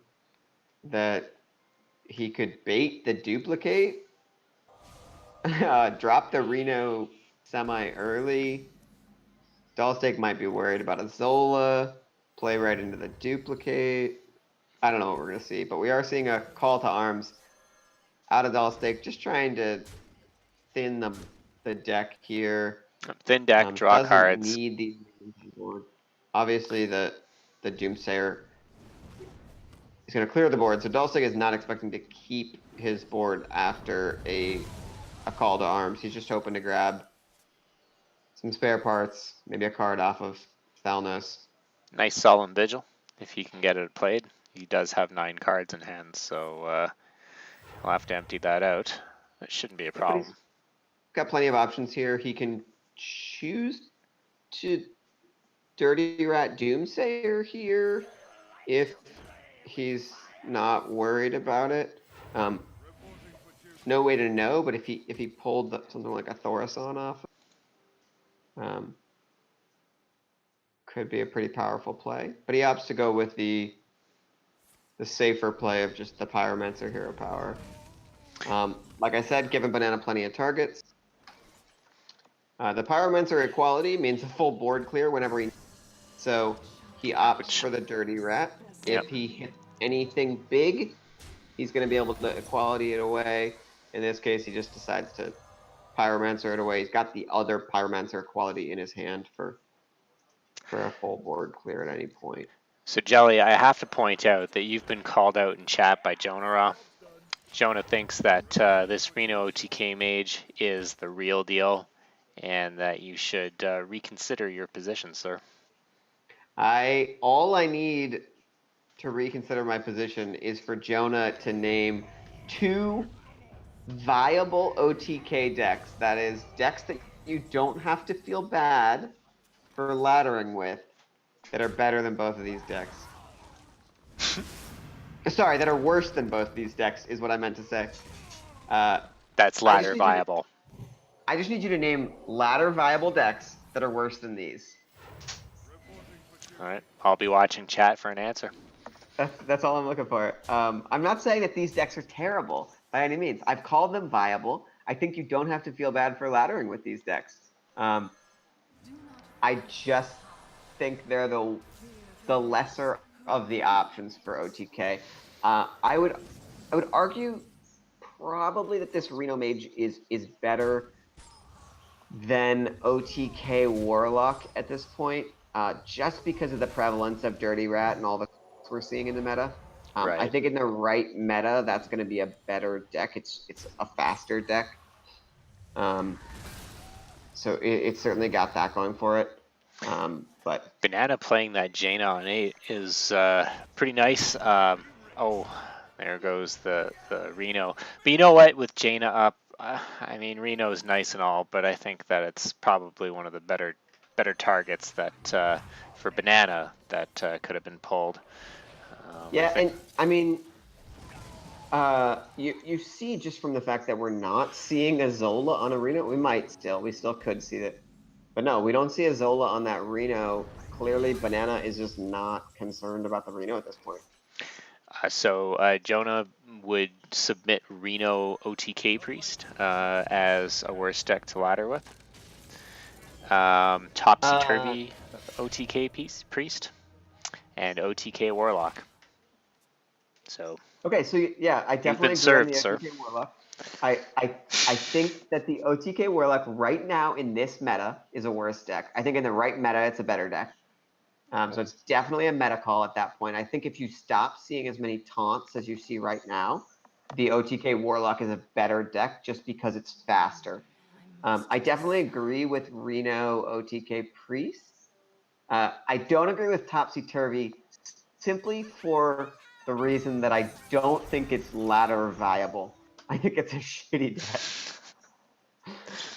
that he could bait the duplicate, drop the Reno semi early. DollSteak might be worried about a Zola, play right into the duplicate. I don't know what we're going to see, but we are seeing a call to arms out of DollSteak, just trying to thin the deck here. Thin deck, draw cards. Need these board. Obviously, the Doomsayer is going to clear the board, so DollSteak is not expecting to keep his board after a call to arms. He's just hoping to grab some spare parts, maybe a card off of Thalnos. Nice Solemn Vigil, if he can get it played. He does have 9 cards in hand, so we'll have to empty that out. That shouldn't be a problem. He's got plenty of options here. He can choose to Dirty Rat Doomsayer here if he's not worried about it. No way to know, but if he pulled something like a Thorason off, could be a pretty powerful play. But he opts to go with the safer play of just the Pyromancer hero power. Like I said, giving Banana plenty of targets. The Pyromancer equality means a full board clear whenever he. So he opts for the Dirty Rat. Yep. If he hits anything big, he's going to be able to equality it away. In this case, he just decides to Pyromancer it away. He's got the other Pyromancer quality in his hand for a full board clear at any point. So, Jelly, I have to point out that you've been called out in chat by Jonah. Jonah thinks that this Reno OTK Mage is the real deal and that you should reconsider your position, sir. All I need to reconsider my position is for Jonah to name 2 viable OTK decks. That is, decks that you don't have to feel bad for laddering with, that are better than both of these decks. Sorry, that are worse than both these decks is what I meant to say. That's ladder viable. I just need you to name ladder viable decks that are worse than these. All right, I'll be watching chat for an answer. That's all I'm looking for. I'm not saying that these decks are terrible by any means. I've called them viable. I think you don't have to feel bad for laddering with these decks. I just think they're the lesser of the options for OTK. I would argue probably that this Reno Mage is better than OTK Warlock at this point, just because of the prevalence of Dirty Rat and all the we're seeing in the meta. I Right. think in the right meta, that's going to be a better deck. It's a faster deck. So it certainly got that going for it. But Banana playing that Jaina on 8 is pretty nice. Oh, there goes the Reno. But you know what? With Jaina up, I mean Reno is nice and all, but I think that it's probably one of the better targets that for Banana that could have been pulled. I yeah, think. and I mean, you see just from the fact that we're not seeing a Zola on a Reno, we still could see that, but no, we don't see a Zola on that Reno. Clearly, Banana is just not concerned about the Reno at this point. So Jonah would submit Reno OTK Priest as a worse deck to ladder with. Topsy Turvy OTK Priest and OTK Warlock. So Okay, so yeah, I you've definitely been agree on served, the sir. OTK Warlock. I think that the OTK Warlock right now in this meta is a worse deck. I think in the right meta, it's a better deck. So it's definitely a meta call at that point. I think if you stop seeing as many taunts as you see right now, the OTK Warlock is a better deck just because it's faster. I definitely agree with Reno OTK Priest. I don't agree with Topsy Turvy simply for the reason that I don't think it's ladder viable. I think it's a shitty deck.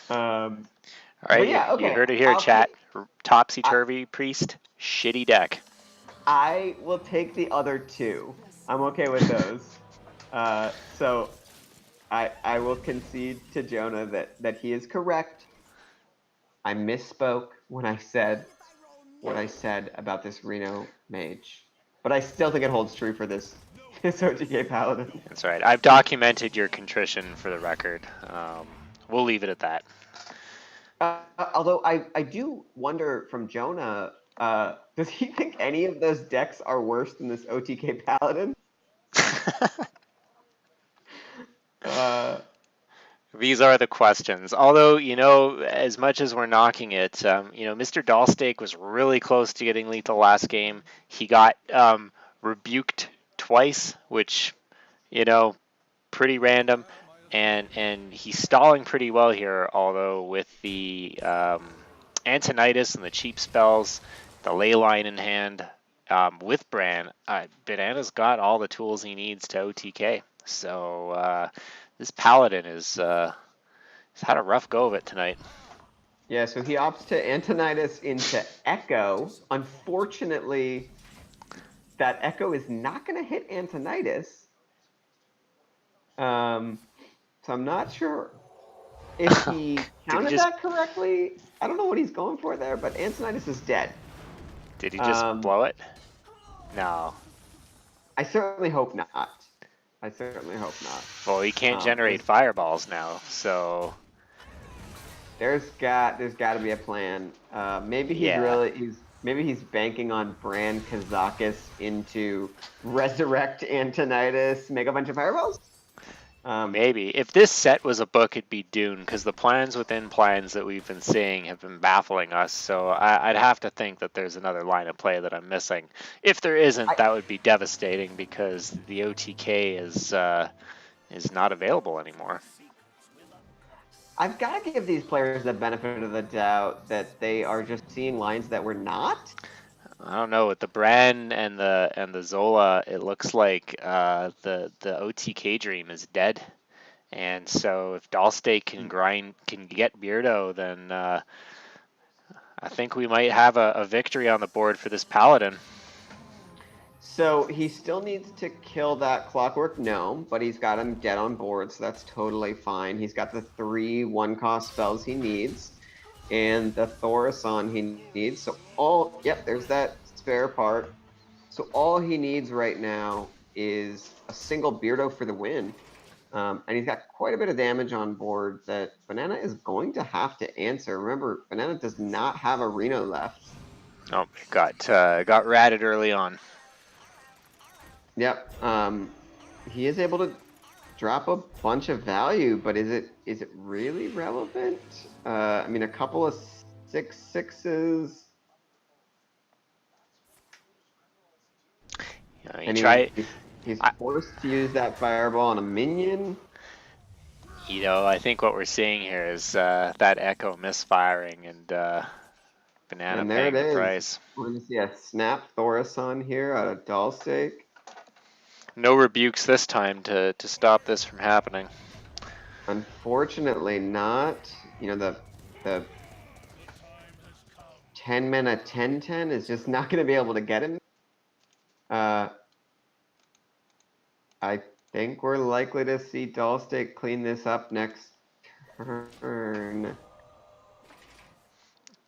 All But right, yeah, you okay. heard it here, chat. Topsy Turvy Priest, shitty deck. I will take the other two. I'm okay with those. So I will concede to Jonah that he is correct. I misspoke when I said what I said about this Reno Mage, but I still think it holds true for this OTK Paladin. That's right. I've documented your contrition for the record. We'll leave it at that. Although I do wonder from Jonah, does he think any of those decks are worse than this OTK Paladin? These are the questions. Although, as much as we're knocking it, MrDollSteak was really close to getting lethal last game. He got rebuked twice, which, pretty random. And he's stalling pretty well here, although with the Antonitis and the cheap spells, the ley line in hand, with Bran, Banana's got all the tools he needs to OTK. So this Paladin has had a rough go of it tonight. Yeah, so he opts to Antonitis into Echo. Unfortunately, that Echo is not going to hit Antonitis. So I'm not sure if he counted that correctly. I don't know what he's going for there, but Antonitis is dead. Did he just blow it? No. I certainly hope not. I certainly hope not. Well, he can't generate fireballs now, so there's got to be a plan. Maybe he's banking on Bran Kazakis into resurrect Antonitis, make a bunch of fireballs. Maybe. If this set was a book, it'd be Dune, because the plans within plans that we've been seeing have been baffling us. So I'd have to think that there's another line of play that I'm missing. If there isn't, that would be devastating, because the OTK is not available anymore. I've got to give these players the benefit of the doubt that they are just seeing lines that we're not. I don't know, with the Bran and the Zola, it looks like the OTK dream is dead. And so if DollSteak can get Beardo, then I think we might have a victory on the board for this Paladin. So he still needs to kill that Clockwork Gnome, but he's got him dead on board, so that's totally fine. He's got the 3 1-cost spells he needs, and the Thorison he needs. So there's that spare part. So all he needs right now is a single Beardo for the win. And he's got quite a bit of damage on board that Banana is going to have to answer. Remember, Banana does not have a Reno left. Oh, got ratted early on. Yep. He is able to drop a bunch of value, but is it really relevant? I mean, a couple of 6/6s, You and try. he's I, forced to use that fireball on a minion. I think what we're seeing here is that Echo misfiring and Banana And there it paying the is. price. We're going to see a snap Thorason here out of Dollsteak. No rebukes this time to stop this from happening. Unfortunately not. You know, the 10 mana 10/10 is just not going to be able to get him. I think we're likely to see Dollsteak clean this up next turn.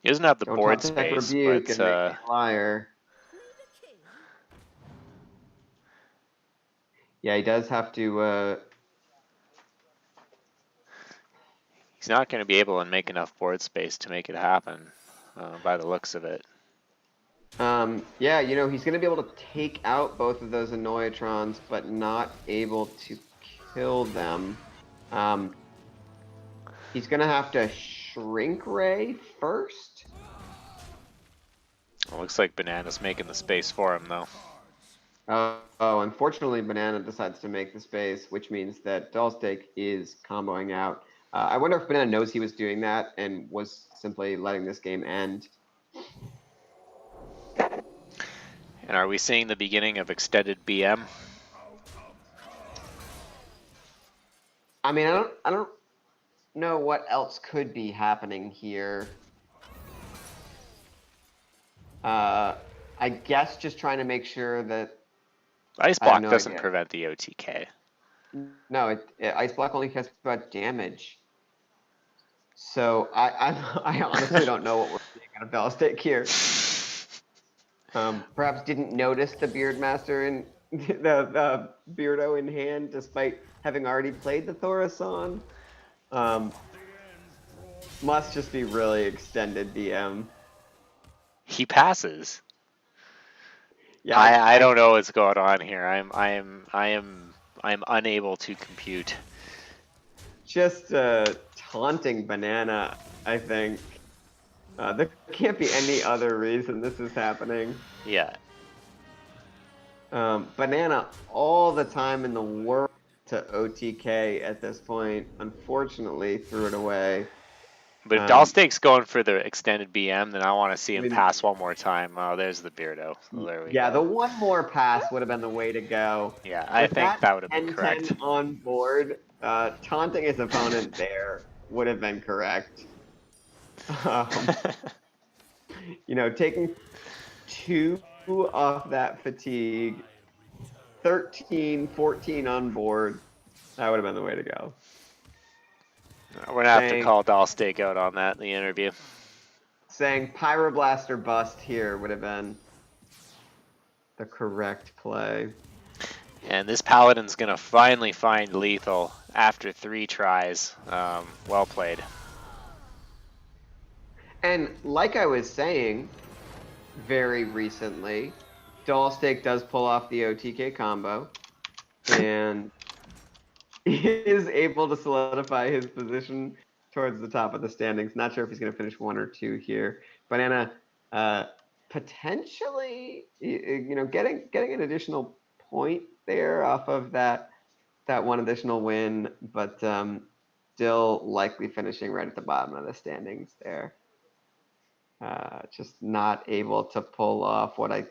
He doesn't have the Don't board top deck space, rebuke but and make me a liar. Yeah, he does have to. he's not going to be able to make enough board space to make it happen by the looks of it. Yeah, you know, he's going to be able to take out both of those Annoyatrons, but not able to kill them. He's going to have to Shrink Ray first. It looks like Banana's making the space for him, though. Unfortunately, Banana decides to make the space, which means that Dollsteak is comboing out. I wonder if Banana knows he was doing that and was simply letting this game end. And are we seeing the beginning of extended BM? I mean, I don't know what else could be happening here. I guess just trying to make sure that Ice I have Block no doesn't idea. prevent the OTK. No, Ice Block only cares about damage. So I honestly don't know what we're seeing out of Dollsteak here. Perhaps didn't notice the Beardmaster in the Beardo in hand, despite having already played the Thorason. Must just be really extended BM. He passes. Yeah, I don't know what's going on here. I am unable to compute. just taunting Banana, I think. There can't be any other reason this is happening. Yeah. Banana all the time in the world to OTK at this point. Unfortunately, threw it away. But if Dollsteak's going for the extended BM, then I want to see I him mean, pass one more time. Oh, there's the Beardo. So there we yeah, go. the one more pass would have been the way to go. Yeah, I With think that would have been 10-10 correct. on board, taunting his opponent there would have been correct. You know, taking 2 off that fatigue, 13, 14 on board, that would have been the way to go. We're gonna have to call Dollsteak out on that in the interview. Saying Pyroblaster bust here would have been the correct play. And this Paladin's gonna finally find lethal after 3 tries. Well played. And like I was saying, very recently, Dollsteak does pull off the OTK combo, and is able to solidify his position towards the top of the standings. Not sure if he's going to finish 1 or 2 here. Banana potentially, you know, getting an additional point there off of that one additional win, but still likely finishing right at the bottom of the standings there. Just not able to pull off what I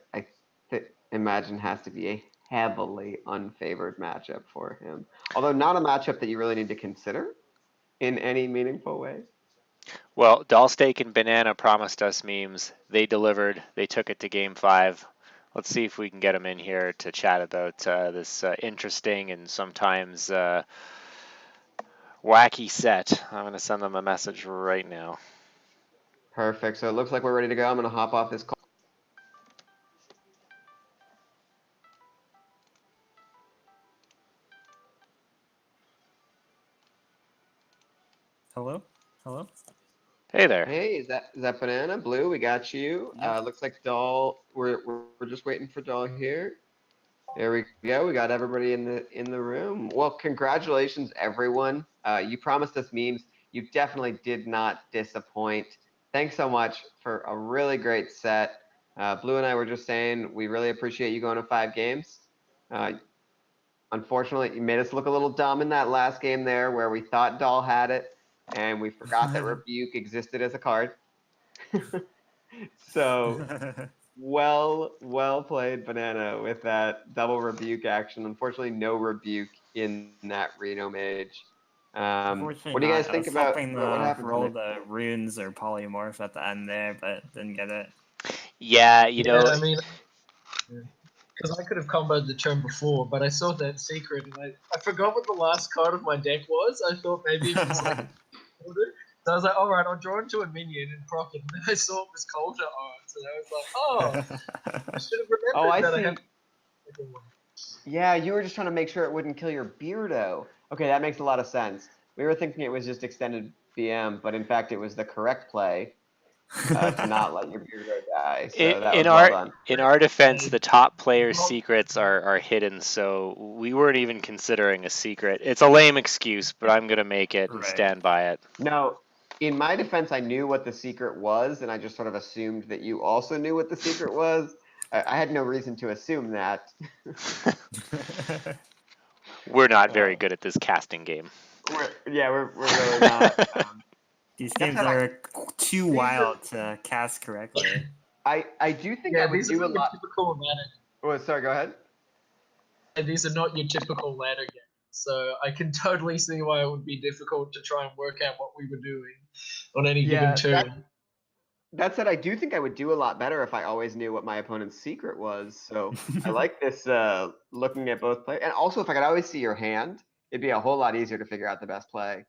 imagine has to be a heavily unfavored matchup for him. Although not a matchup that you really need to consider in any meaningful way. Well, Dollsteak and Banana promised us memes. They delivered. They took it to Game 5. Let's see if we can get them in here to chat about this interesting and sometimes wacky set. I'm going to send them a message right now. Perfect. So it looks like we're ready to go. I'm going to hop off this call. Hey there. Hey, is that Banana? Blue, we got you. Yep. Looks like Doll. We're just waiting for Doll here. There we go. We got everybody in the room. Well, congratulations, everyone. You promised us memes. You definitely did not disappoint. Thanks so much for a really great set. Blue and I were just saying we really appreciate you going to 5 games. Unfortunately, you made us look a little dumb in that last game there where we thought Doll had it and we forgot that Rebuke existed as a card. So well played, Banana, with that double Rebuke action. Unfortunately, no Rebuke in that Reno Mage. Unfortunately What do you guys not. I think was hoping about what to happened roll tonight? the runes or polymorph at the end there, but didn't get it. Yeah, Yeah, I mean, because I could have comboed the turn before, but I saw that secret and I forgot what the last card of my deck was. I thought maybe it was like Coulter. So I was like, all right, I'll draw into a minion and proc it. And then I saw it was Coulter on, so I was like, oh, I should have Oh, remembered I that I see. have. Yeah, you were just trying to make sure it wouldn't kill your Beardo. Okay, that makes a lot of sense. We were thinking it was just extended BM, but in fact, it was the correct play to not let your Beardo die. So that In was well our done. in our defense, the top players' Well, secrets are hidden, so we weren't even considering a secret. It's a lame excuse, but I'm gonna make it and Right. stand by it. No, in my defense, I knew what the secret was, and I just sort of assumed that you also knew what the secret was. I had no reason to assume that. We're not Uh, very good at this casting game. we're really not. These That games said, are too wild to cast correctly. I do think I yeah, would these are do a not your lot. typical ladder. Oh, sorry, go ahead. These are not your typical ladder games. So I can totally see why it would be difficult to try and work out what we were doing on any given Yeah, turn. that said, I do think I would do a lot better if I always knew what my opponent's secret was. So I like this looking at both play, and also if I could always see your hand, it'd be a whole lot easier to figure out the best play.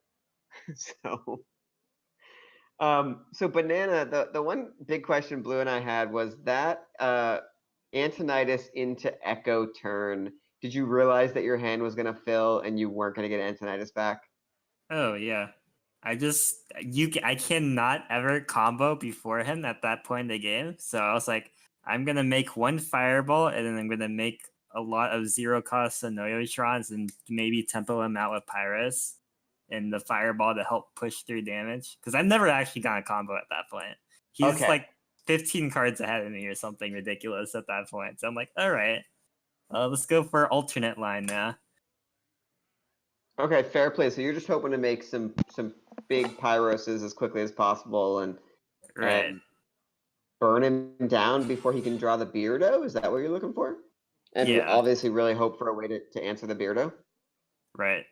So. So Banana, the one big question Blue and I had was that Antonitis into Echo turn. Did you realize that your hand was gonna fill and you weren't gonna get Antonitis back? Oh yeah. I cannot ever combo before him at that point in the game. So I was like, I'm gonna make one fireball and then I'm gonna make a lot of zero cost Sonoyotrons and maybe tempo him out with Pyrus and the fireball to help push through damage. Because I've never actually gotten a combo at that point. He's Okay. like 15 cards ahead of me or something ridiculous at that point. So I'm like, all right, let's go for alternate line now. Okay, fair play. So you're just hoping to make some big Pyroses as quickly as possible Right. and burn him down before he can draw the Beardo? Is that what you're looking for? And Yeah. obviously really hope for a way to answer the Beardo? Right.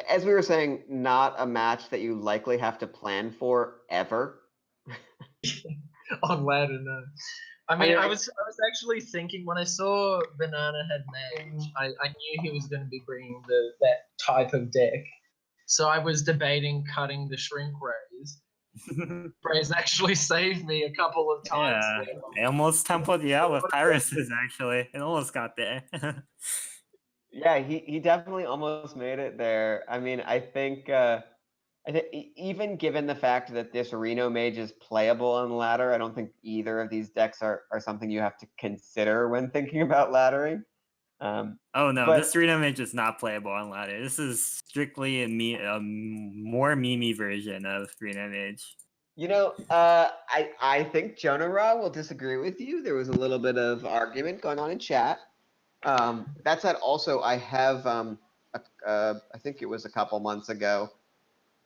As we were saying, not a match that you likely have to plan for ever. On ladder, no. I mean, mean, I I- was actually thinking when I saw Banana had Mage, I knew he was going to be bringing that type of deck. So I was debating cutting the Shrink Rays. Rays actually saved me a couple of times. Yeah, there. I almost templed you out with Pyruses, actually. It almost got there. Yeah, he definitely almost made it there. I mean, I think even given the fact that this Reno Mage is playable on ladder, I don't think either of these decks are something you have to consider when thinking about laddering. Oh no, But- this Reno Mage is not playable on ladder. This is strictly a more memey version of Reno Mage. You know, I think Jonah Ra will disagree with you. There was a little bit of argument going on in chat. That said, also I have I think it was a couple months ago.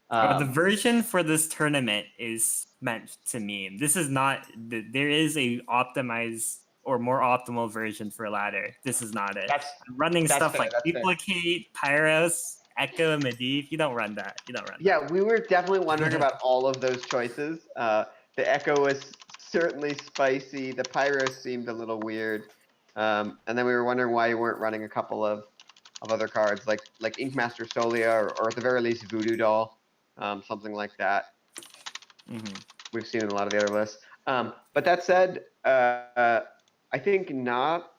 But the version for this tournament is meant to meme. This is not. There is a optimized or more optimal version for ladder. This is not it. I'm running that's stuff fair, like that's fair. Duplicate, Pyros, Echo, and Medivh. You don't run that. You don't run that. Yeah, we were definitely wondering about all of those choices. The Echo was certainly spicy. The Pyro seemed a little weird. And then we were wondering why you weren't running a couple of other cards like Inkmaster Solia or at the very least Voodoo Doll, something like that. Mm-hmm. We've seen in a lot of the other lists. But that said, I think not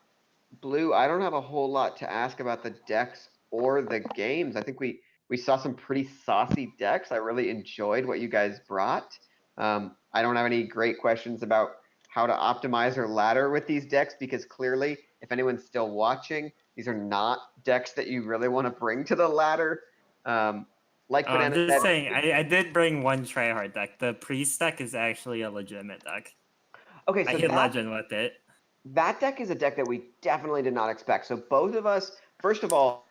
Blue. I don't have a whole lot to ask about the decks or the games. I think we We saw some pretty saucy decks. I really enjoyed what you guys brought. I don't have any great questions about how to optimize or ladder with these decks because clearly, if anyone's still watching, these are not decks that you really want to bring to the ladder. Like I'm Banana just said, saying, I did bring one tryhard deck. The priest deck is actually a legitimate deck. okay, I so hit that legend with it. that deck is a deck that we definitely did not expect. So both of us, first of all,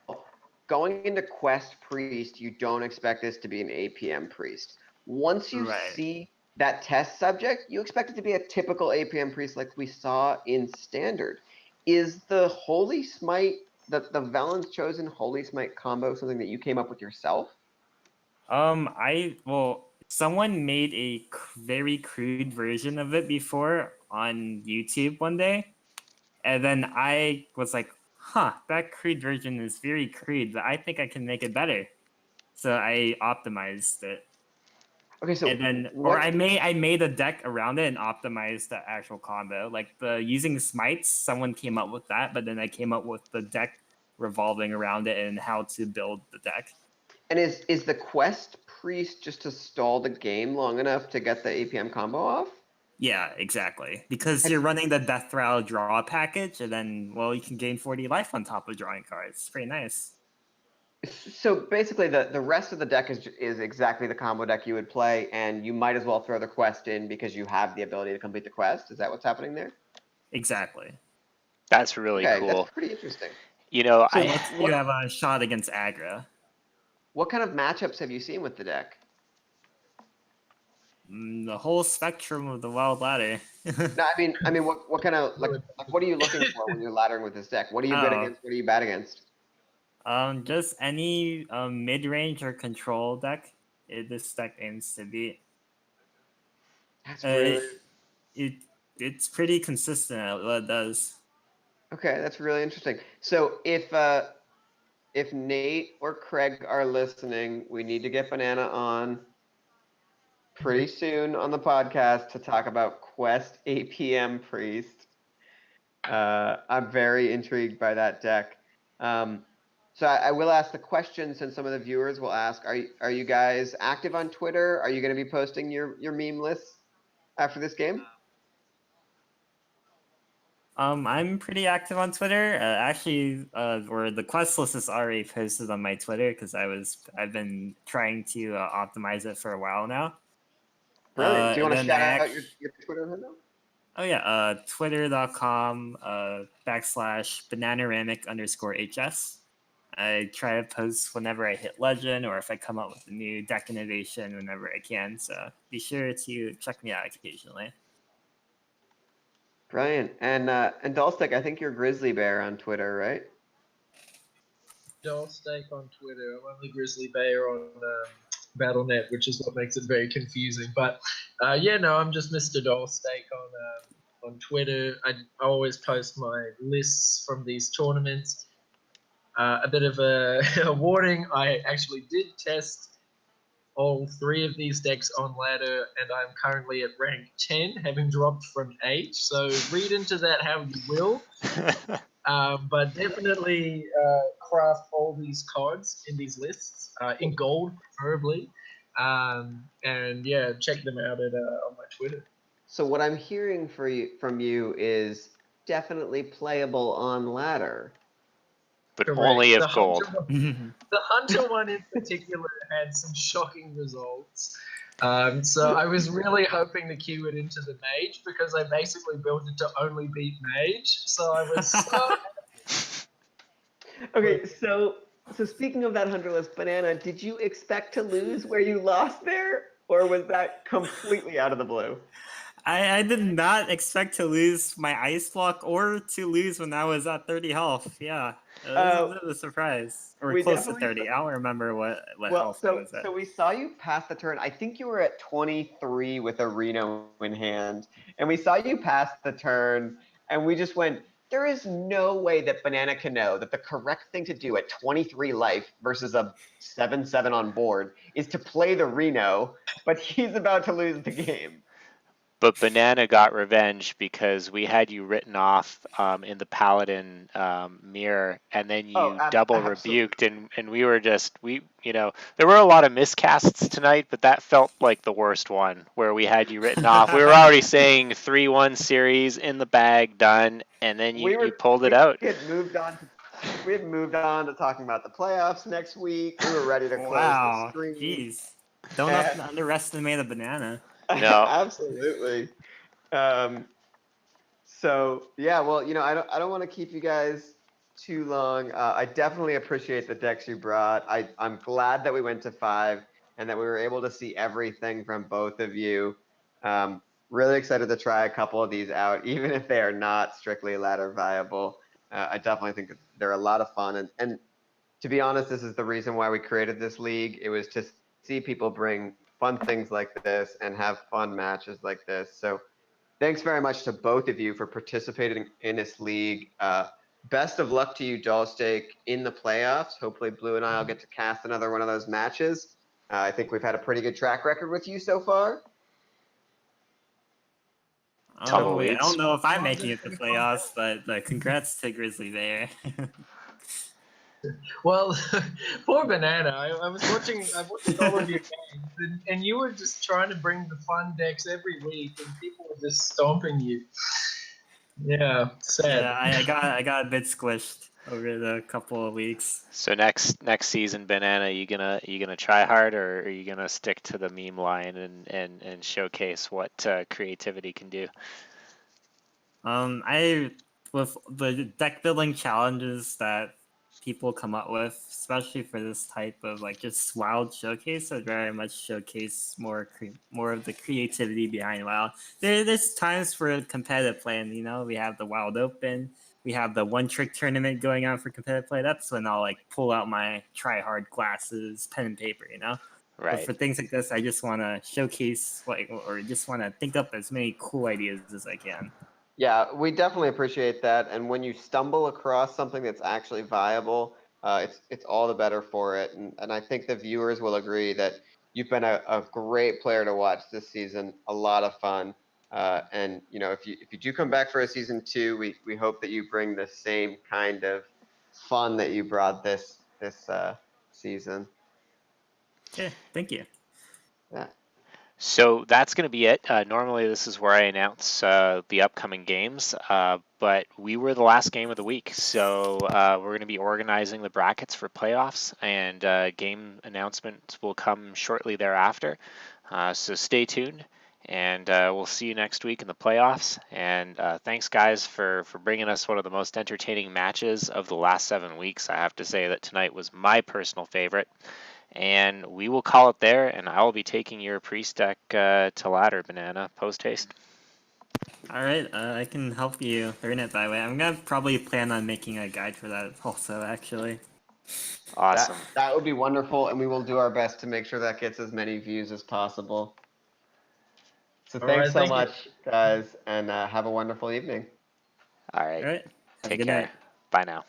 going into Quest Priest, you don't expect this to be an APM Priest. Once you Right. see that test subject, you expect it to be a typical APM Priest like we saw in Standard. Is the Holy Smite, the Velen's Chosen Holy Smite combo something that you came up with yourself? Someone made a very crude version of it before on YouTube one day, and then I was like, "Huh, that crude version is very crude, but I think I can make it better." So I optimized it, Okay, so and then, or what I made a deck around it and optimized the actual combo. Like the using smites, someone came up with that, but then I came up with the deck revolving around it and how to build the deck. and is the Quest Priest just to stall the game long enough to get the APM combo off? Yeah, exactly. Because Have you're you- running the Death Rattle draw package, and then, well, you can gain 40 life on top of drawing cards. It's pretty nice. So basically, the rest of the deck is exactly the combo deck you would play, and you might as well throw the quest in because you have the ability to complete the quest. Is that what's happening there? Exactly. That's really Okay, that's cool. pretty interesting. You know, So It lets you what have a shot against aggro. what kind of matchups have you seen with the deck? The whole spectrum of the wild ladder. No, I mean, what kind of like what are you looking for when you're laddering with this deck? What are you good Oh, against? What are you bad against? just any mid-range or control deck. This deck aims to beat. That's Uh, really it it's pretty consistent at what it does. okay. That's really interesting. So if Nate or Craig are listening, we need to get Banana on pretty soon on the podcast to talk about Quest APM Priest. I'm very intrigued by that deck. So I will ask the question since some of the viewers will ask, are you guys active on Twitter? Are you going to be posting your meme lists after this game? I'm pretty active on Twitter. Or the quest list is already posted on my Twitter because I've been trying to optimize it for a while now. Brilliant. Do you And want to then I shout out act, your Twitter handle? oh yeah, twitter.com /Bananaramic_HS. I try to post whenever I hit legend or if I come up with a new deck innovation whenever I can. So be sure to check me out occasionally. Brilliant. And DollSteak, I think you're Grizzly Bear on Twitter, right? MrDollSteak on Twitter. I'm only Grizzly Bear on Battle.net, which is what makes it very confusing. But yeah, no, I'm just MrDollSteak on Twitter. I always post my lists from these tournaments. A bit of a, a warning: I actually did test all three of these decks on ladder, and I'm currently at rank 10, having dropped from 8. So read into that how you will. But definitely craft all these cards in these lists, in gold preferably. And yeah, check them out on my Twitter. So what I'm hearing from you is definitely playable on ladder. but Correct. only The if gold. Hunter one in particular had some shocking results. So I was really hoping to queue it into the mage because I basically built it to only beat mage. So I was so Okay, so speaking of that Hunter list, Banana, did you expect to lose where you lost there, or was that completely out of the blue? I did not expect to lose my ice block or to lose when I was at 30 health. Yeah, it was a bit of a surprise. Or We close to definitely 30. I don't remember what well, health I so was at. so we saw you pass the turn. I think you were at 23 with a Reno in hand, and we saw you pass the turn, and we just went, there is no way that Banana can know that the correct thing to do at 23 life versus a 7/7 on board is to play the Reno, but he's about to lose the game. But Banana got revenge because we had you written off in the Paladin mirror, and then Oh, you double absolutely. rebuked, and we were just there were a lot of miscasts tonight, but that felt like the worst one where we had you written off. We were already saying 3-1 series in the bag, done, and then you pulled it We out. had moved on to talking about the playoffs next week. We were ready to close the Wow, stream. jeez. Don't And- underestimate a banana. No, Absolutely. Um, so yeah, well, I don't want to keep you guys too long. I definitely appreciate the decks you brought. I'm glad that we went to 5 and that we were able to see everything from both of you. Um, really excited to try a couple of these out, even if they are not strictly ladder viable. I definitely think that they're a lot of fun, and to be honest, this is the reason why we created this league. It was to see people bring fun things like this and have fun matches like this. So thanks very much to both of you for participating in this league. Best of luck to you, DollSteak, in the playoffs. Hopefully, Blue and I will get to cast another one of those matches. I think we've had a pretty good track record with you so far. Oh, I tumbleweeds. don't know if I'm Well, making it to playoffs, but congrats to Grizzly Bear. Well, poor Banana. I was watching. I watched all of your games, and you were just trying to bring the fun decks every week, and people were just stomping you. Yeah, sad. Yeah, I got a bit squished over the couple of weeks. So next season, Banana, you gonna try hard, or are you gonna stick to the meme line and showcase what creativity can do? I with the deck building challenges that people come up with, especially for this type of like just wild showcase, I'd very much showcase more of the creativity behind wild. There's times for competitive play, and we have the wild open, we have the one trick tournament going on for competitive play. That's when I'll like pull out my try hard glasses, pen and paper. But Right. for things like this, I just want to showcase or just want to think up as many cool ideas as I can. Yeah, we definitely appreciate that. And when you stumble across something that's actually viable, it's all the better for it. And I think the viewers will agree that you've been a great player to watch this season. A lot of fun. And if you do come back for a season 2, we hope that you bring the same kind of fun that you brought this season. Okay, thank you. Yeah. So that's going to be it. Normally, this is where I announce the upcoming games, but we were the last game of the week, so we're going to be organizing the brackets for playoffs, and game announcements will come shortly thereafter. So stay tuned, and we'll see you next week in the playoffs. And thanks, guys, for bringing us one of the most entertaining matches of the last 7 weeks. I have to say that tonight was my personal favorite. And we will call it there, and I will be taking your priest deck to ladder, Banana, post haste. All right, I can help you learn it that way. I'm gonna probably plan on making a guide for that also, actually. Awesome. That would be wonderful, and we will do our best to make sure that gets as many views as possible. So All thanks right, so thank you. much, guys, and have a wonderful evening. All All right. right, have a Take good care. night. Bye now.